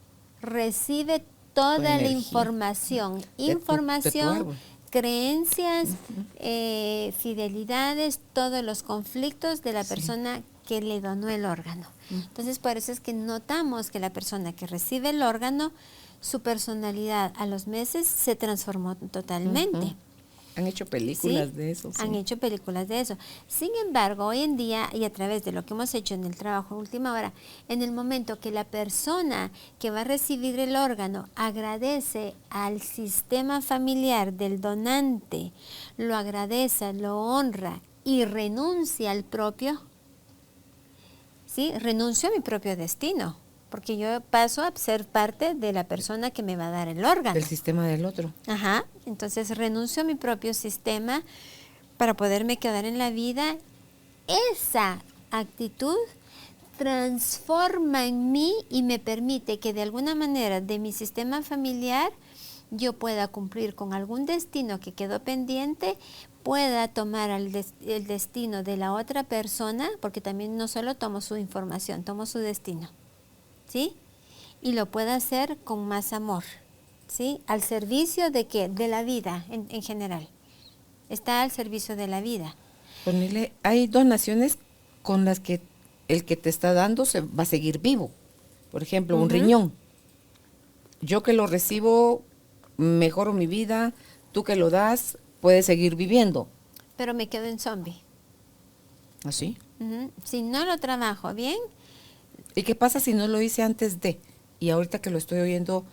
recibe toda la información, de tu árbol. creencias, fidelidades, todos los conflictos de la persona que le donó el órgano. Entonces, por eso es que notamos que la persona que recibe el órgano, su personalidad a los meses se transformó totalmente. Han hecho películas ¿Sí? de eso. Sí. Han hecho películas de eso. Sin embargo, hoy en día, y a través de lo que hemos hecho en el trabajo última hora, en el momento que la persona que va a recibir el órgano agradece al sistema familiar del donante, lo agradece, lo honra y renuncia al propio, ¿sí? Renuncio a mi propio destino, porque yo paso a ser parte de la persona que me va a dar el órgano. Del sistema del otro. Ajá, entonces renuncio a mi propio sistema para poderme quedar en la vida. Esa actitud transforma en mí y me permite que de alguna manera de mi sistema familiar yo pueda cumplir con algún destino que quedó pendiente, pueda tomar el destino de la otra persona, porque también no solo tomo su información, tomo su destino, ¿sí? Y lo pueda hacer con más amor, ¿sí? ¿Al servicio de qué? De la vida en general. Está al servicio de la vida. Ponele, hay donaciones con las que el que te está dando se va a seguir vivo. Por ejemplo, un riñón. Yo que lo recibo, mejoro mi vida. Tú que lo das, puedes seguir viviendo. Pero me quedo en zombie. ¿Así? Si no lo trabajo bien. ¿Y qué pasa si no lo hice antes de? Y ahorita que lo estoy oyendo,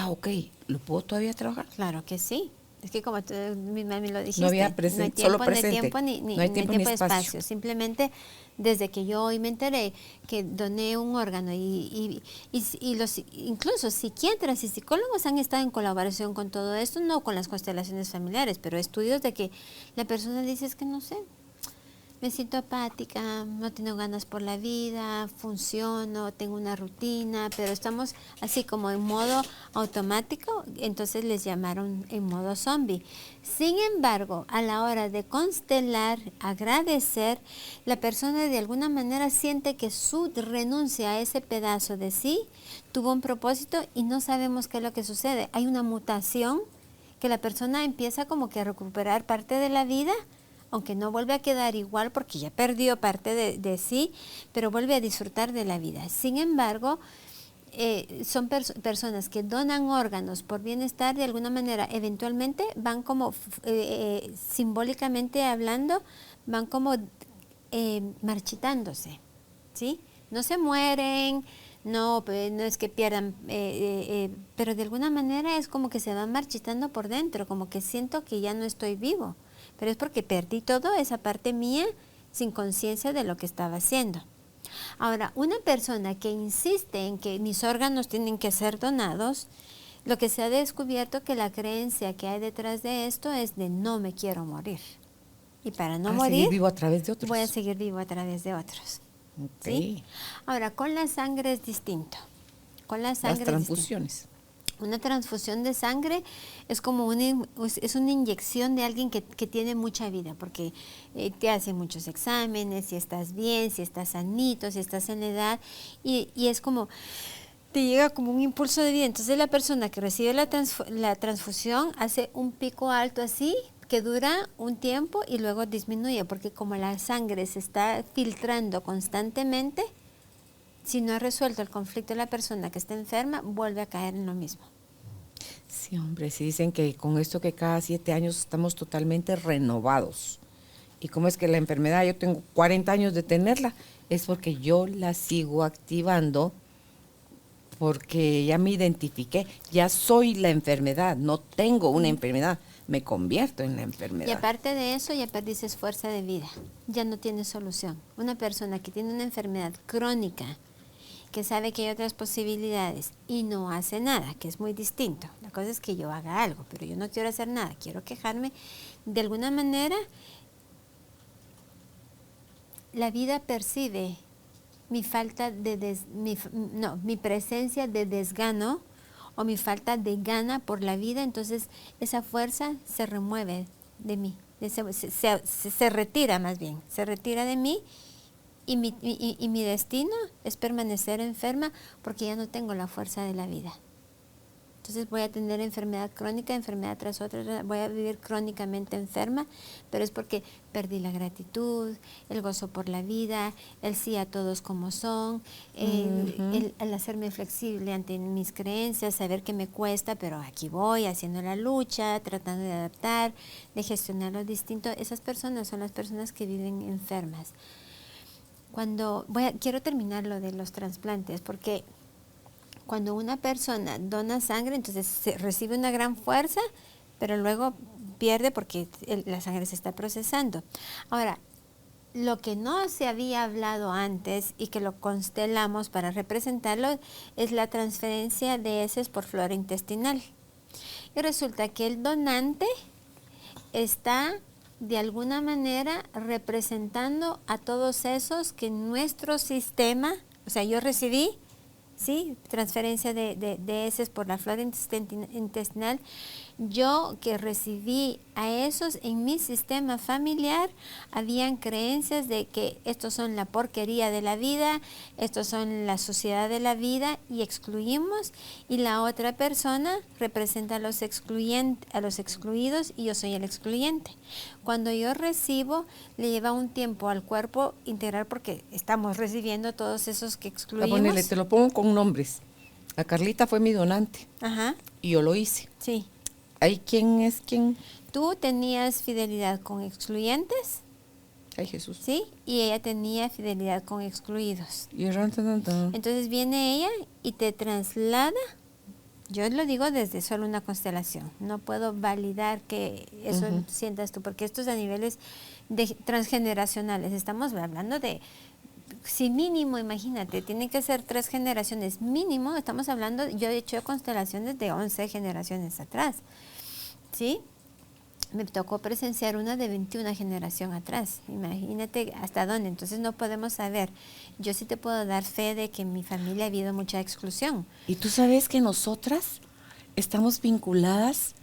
ok, ¿lo puedo todavía trabajar? Claro que sí. Es que como tú misma me lo dijiste, No había presente, no hay tiempo, solo presente. No hay tiempo ni, no hay tiempo ni espacio. Simplemente desde que yo hoy me enteré que doné un órgano y los incluso psiquiatras y psicólogos han estado en colaboración con todo esto, no con las constelaciones familiares, pero estudios de que la persona dice es que no sé, me siento apática, no tengo ganas por la vida, funciono, tengo una rutina, pero estamos así como en modo automático, entonces les llamaron en modo zombie. Sin embargo, a la hora de constelar, agradecer, la persona de alguna manera siente que su renuncia a ese pedazo de sí tuvo un propósito y no sabemos qué es lo que sucede. Hay una mutación que la persona empieza como que a recuperar parte de la vida, aunque no vuelve a quedar igual porque ya perdió parte de sí, pero vuelve a disfrutar de la vida. Sin embargo, son personas que donan órganos por bienestar, de alguna manera, eventualmente van como, simbólicamente hablando, van como marchitándose, ¿sí? No se mueren, no es que pierdan, pero de alguna manera es como que se van marchitando por dentro, como que siento que ya no estoy vivo, pero es porque perdí toda esa parte mía sin conciencia de lo que estaba haciendo. Ahora, una persona que insiste en que mis órganos tienen que ser donados, lo que se ha descubierto que la creencia que hay detrás de esto es de no me quiero morir. Y para no morir, seguir vivo a través de otros. voy a seguir vivo a través de otros. Okay. ¿Sí? Ahora, con la sangre es distinto. Con la sangre las transfusiones. Una transfusión de sangre es como una inyección de alguien que tiene mucha vida, porque te hacen muchos exámenes, si estás bien, si estás sanito, si estás en edad, y es como, te llega como un impulso de vida. Entonces la persona que recibe la transfusión hace un pico alto así, que dura un tiempo y luego disminuye, porque como la sangre se está filtrando constantemente, si no ha resuelto el conflicto de la persona que está enferma, vuelve a caer en lo mismo. Sí, hombre, sí dicen que con esto que cada 7 años estamos totalmente renovados. ¿Y cómo es que la enfermedad, yo tengo 40 años de tenerla? Es porque yo la sigo activando, porque ya me identifiqué, ya soy la enfermedad, no tengo una enfermedad, me convierto en la enfermedad. Y aparte de eso, ya perdiste fuerza de vida, ya no tienes solución. Una persona que tiene una enfermedad crónica, que sabe que hay otras posibilidades y no hace nada, que es muy distinto. La cosa es que yo haga algo, pero yo no quiero hacer nada, quiero quejarme. De alguna manera, la vida percibe mi falta de mi presencia de desgano o mi falta de gana por la vida, entonces esa fuerza se remueve de mí, se retira más bien, se retira de mí. Y mi destino es permanecer enferma porque ya no tengo la fuerza de la vida. Entonces voy a tener enfermedad crónica, enfermedad tras otra, voy a vivir crónicamente enferma, pero es porque perdí la gratitud, el gozo por la vida, el sí a todos como son, el hacerme flexible ante mis creencias, saber que me cuesta, pero aquí voy haciendo la lucha, tratando de adaptar, de gestionar lo distinto. Esas personas son las personas que viven enfermas. Quiero terminar lo de los trasplantes, porque cuando una persona dona sangre, entonces recibe una gran fuerza, pero luego pierde porque la sangre se está procesando. Ahora, lo que no se había hablado antes y que lo constelamos para representarlo es la transferencia de heces por flora intestinal. Y resulta que el donante está de alguna manera representando a todos esos que nuestro sistema, o sea, yo recibí, ¿sí?, transferencia de heces por la flora intestinal, yo que recibí a esos en mi sistema familiar, habían creencias de que estos son la porquería de la vida, estos son la suciedad de la vida, y excluimos, y la otra persona representa a los excluidos y yo soy el excluyente. Cuando yo recibo, le lleva un tiempo al cuerpo integrar porque estamos recibiendo todos esos que excluimos. Te lo pongo con nombres. A Carlita fue mi donante. Ajá. Y yo lo hice. Sí. ¿Hay quién es quién? Tú tenías fidelidad con excluyentes. Ay, Jesús. Sí, y ella tenía fidelidad con excluidos. Entonces Entonces viene ella y te traslada. Yo lo digo desde solo una constelación. No puedo validar que eso sientas tú, porque esto es a niveles transgeneracionales. Estamos hablando de, si mínimo, imagínate, tienen que ser 3 generaciones mínimo. Estamos hablando, yo he hecho constelaciones de 11 generaciones atrás, ¿sí? Me tocó presenciar una de 21 generación atrás. Imagínate hasta dónde. Entonces no podemos saber. Yo sí te puedo dar fe de que en mi familia ha habido mucha exclusión. Y tú sabes que nosotras estamos vinculadas,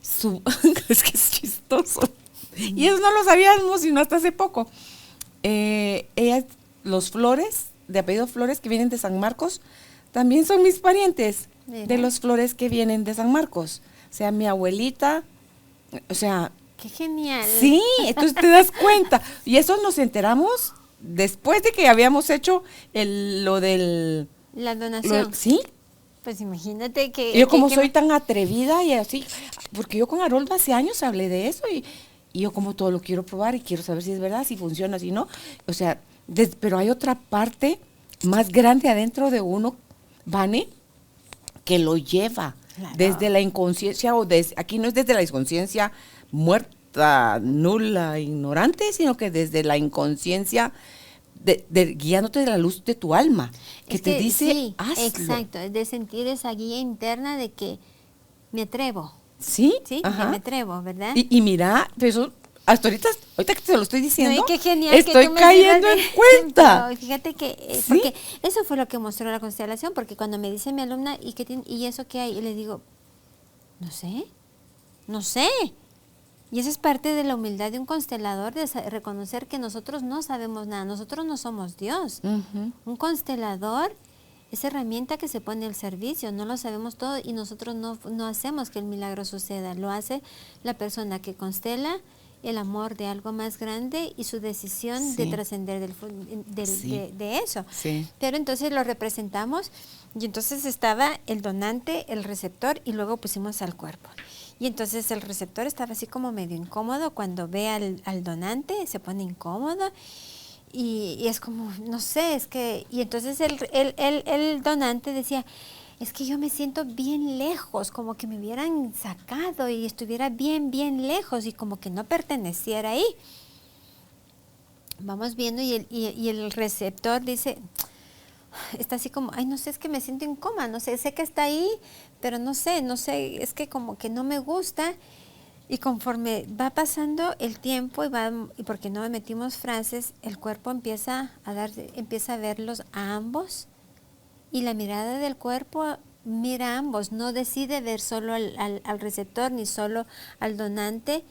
es que es chistoso. Y eso no lo sabíamos sino hasta hace poco. Ellas, los Flores, de apellido Flores, que vienen de San Marcos, también son mis parientes. Mira. De los Flores que vienen de San Marcos. O sea, mi abuelita, o sea... ¡Qué genial! Sí, entonces te das cuenta. Y eso nos enteramos después de que habíamos hecho lo del... La donación. Sí, Pues imagínate que... Yo como que- soy tan atrevida y así, porque yo con Haroldo hace años hablé de eso y yo como todo lo quiero probar y quiero saber si es verdad, si funciona, si no. O sea, pero hay otra parte más grande adentro de uno, Vane, que lo lleva Claro. desde la inconsciencia, aquí no es desde la inconsciencia muerta, nula, ignorante, sino que desde la inconsciencia guiándote de la luz de tu alma, que es te dice, sí, hazlo. exacto, es de sentir esa guía interna de que me atrevo, Sí, ¿sí? ajá. Que me atrevo, ¿verdad? Y mira, eso, hasta ahorita que te lo estoy diciendo, No, y qué genial estoy que tú me cayendo digas en cuenta. Pero fíjate que, ¿Sí? porque eso fue lo que mostró la constelación, porque cuando me dice mi alumna, ¿y eso qué hay? Y le digo, no sé. Y esa es parte de la humildad de un constelador, de reconocer que nosotros no sabemos nada, nosotros no somos Dios. Ujú. Un constelador es herramienta que se pone al servicio, no lo sabemos todo y nosotros no hacemos que el milagro suceda, lo hace la persona que constela el amor de algo más grande y su decisión de Sí. trascender Sí. de eso. Sí. Pero entonces lo representamos y entonces estaba el donante, el receptor y luego pusimos al cuerpo. Y entonces el receptor estaba así como medio incómodo cuando ve al donante, se pone incómodo y es como, no sé, es que... Y entonces el donante decía, es que yo me siento bien lejos, como que me hubieran sacado y estuviera bien, bien lejos y como que no perteneciera ahí. Vamos viendo y el receptor dice, está así como, ay, no sé, es que me siento en coma, no sé, sé que está ahí, pero no sé, es que como que no me gusta. Y conforme va pasando el tiempo y porque no metimos frases, el cuerpo empieza a verlos a ambos y la mirada del cuerpo mira a ambos, no decide ver solo al receptor ni solo al donante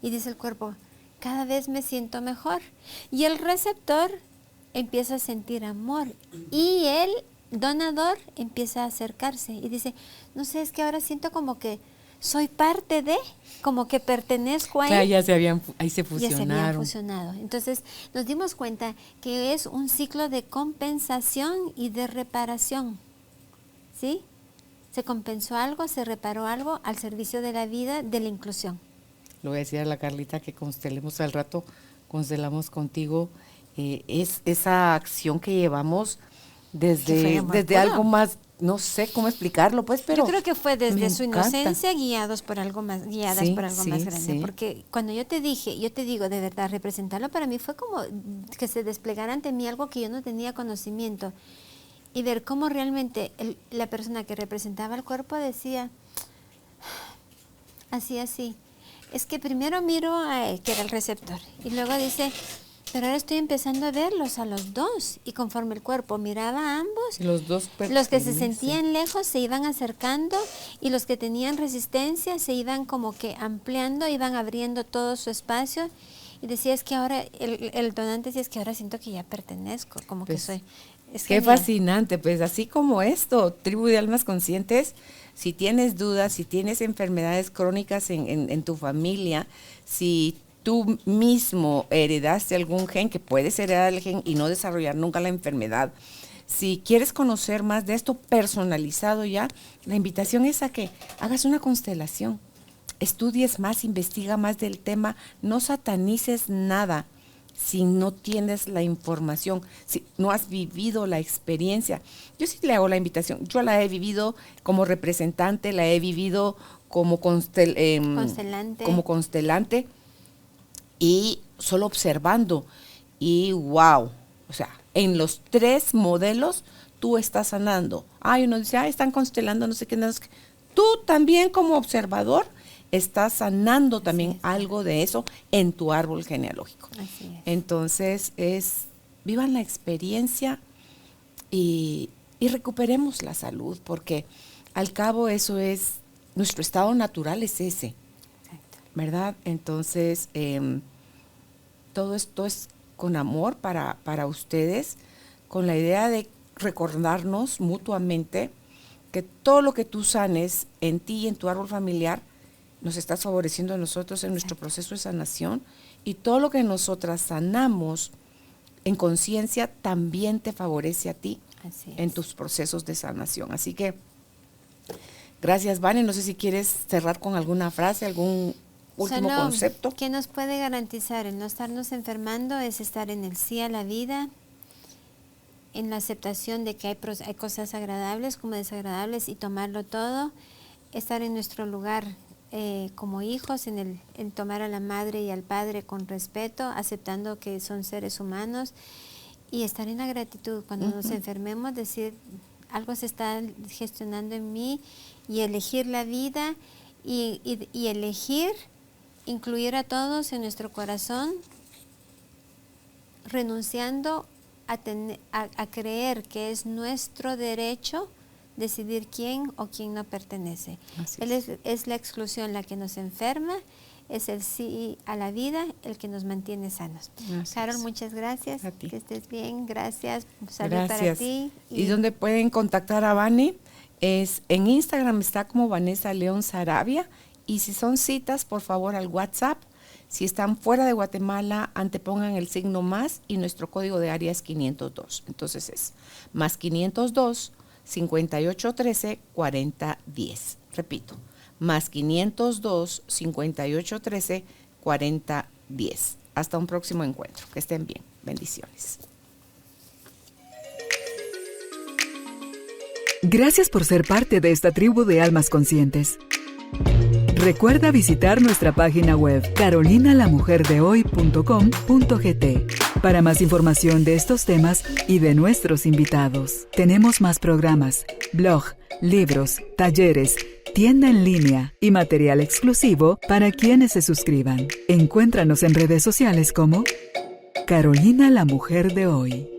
y dice el cuerpo, cada vez me siento mejor. Y el receptor empieza a sentir amor y el donador empieza a acercarse y dice, no sé, es que ahora siento como que soy parte de, como que pertenezco ahí. Claro, ahí se Ya se habían fusionaron. fusionado. Entonces nos dimos cuenta que es un ciclo de compensación y de reparación. ¿Sí? Se compensó algo, se reparó algo al servicio de la vida, de la inclusión. Lo voy a decir a la Carlita que constelemos al rato, constelamos contigo. Es esa acción que llevamos Que fue de amor desde puro. algo más, no sé cómo explicarlo, pues, pero yo creo que fue me desde su encanta. inocencia guiadas por algo más Sí, grande. sí. Porque cuando yo te digo, de verdad, representarlo para mí fue como que se desplegara ante mí algo que yo no tenía conocimiento. Y ver cómo realmente la persona que representaba el cuerpo decía, así. Es que primero miro a él, que era el receptor, y luego dice, pero ahora estoy empezando a verlos a los dos. Y conforme el cuerpo miraba a ambos, Los dos los que se pertenecen. sentían lejos se iban acercando y los que tenían resistencia se iban como que ampliando, iban abriendo todo su espacio. Y decía, es que ahora, el donante decía, es que ahora siento que ya pertenezco, como Pues, que soy. Es Qué genial. fascinante, pues así como esto, Tribu de Almas Conscientes, si tienes dudas, si tienes enfermedades crónicas en tu familia, si tú mismo heredaste algún gen, que puedes heredar el gen y no desarrollar nunca la enfermedad, si quieres conocer más de esto personalizado ya, la invitación es a que hagas una constelación, estudies más, investiga más del tema, no satanices nada si no tienes la información, si no has vivido la experiencia. Yo sí le hago la invitación, yo la he vivido como representante, la he vivido como constelante y solo observando. Y wow, o sea, en los 3 modelos tú estás sanando. Uno dice, están constelando, no sé qué. Tú también como observador estás sanando también algo de eso en tu árbol genealógico. Así es. Entonces, vivan la experiencia y recuperemos la salud, porque al cabo eso es, nuestro estado natural es ese, Exacto. ¿verdad? Entonces, todo esto es con amor para ustedes, con la idea de recordarnos mutuamente que todo lo que tú sanes en ti y en tu árbol familiar, nos estás favoreciendo a nosotros en nuestro proceso de sanación, y todo lo que nosotras sanamos en conciencia también te favorece a ti Así es. en tus procesos de sanación. Así que Gracias, Vane. No sé si quieres cerrar con alguna frase, algún último Solo concepto. que nos puede garantizar el no estarnos enfermando es estar en el sí a la vida, en la aceptación de que hay cosas agradables como desagradables y tomarlo todo, estar en nuestro lugar como hijos, en tomar a la madre y al padre con respeto, aceptando que son seres humanos, y estar en la gratitud. Cuando nos enfermemos, decir algo se está gestionando en mí, y elegir la vida y elegir incluir a todos en nuestro corazón, renunciando a creer que es nuestro derecho decidir quién o quién no pertenece. Es la exclusión la que nos enferma, es el sí a la vida el que nos mantiene sanos. Carol, muchas gracias. Que estés bien. Gracias. Salud para ti. ¿Y dónde pueden contactar a Vane? Es en Instagram, está como Vanessa León Sarabia. Y si son citas, por favor, al WhatsApp. Si están fuera de Guatemala, antepongan el signo más y nuestro código de área es 502. Entonces es más 502 5813 4010. Repito, más 502 5813 4010. Hasta un próximo encuentro. Que estén bien. Bendiciones. Gracias por ser parte de esta tribu de almas conscientes. Recuerda visitar nuestra página web carolinalamujerdehoy.com.gt para más información de estos temas y de nuestros invitados. Tenemos más programas, blog, libros, talleres, tienda en línea y material exclusivo para quienes se suscriban. Encuéntranos en redes sociales como Carolina la Mujer de Hoy.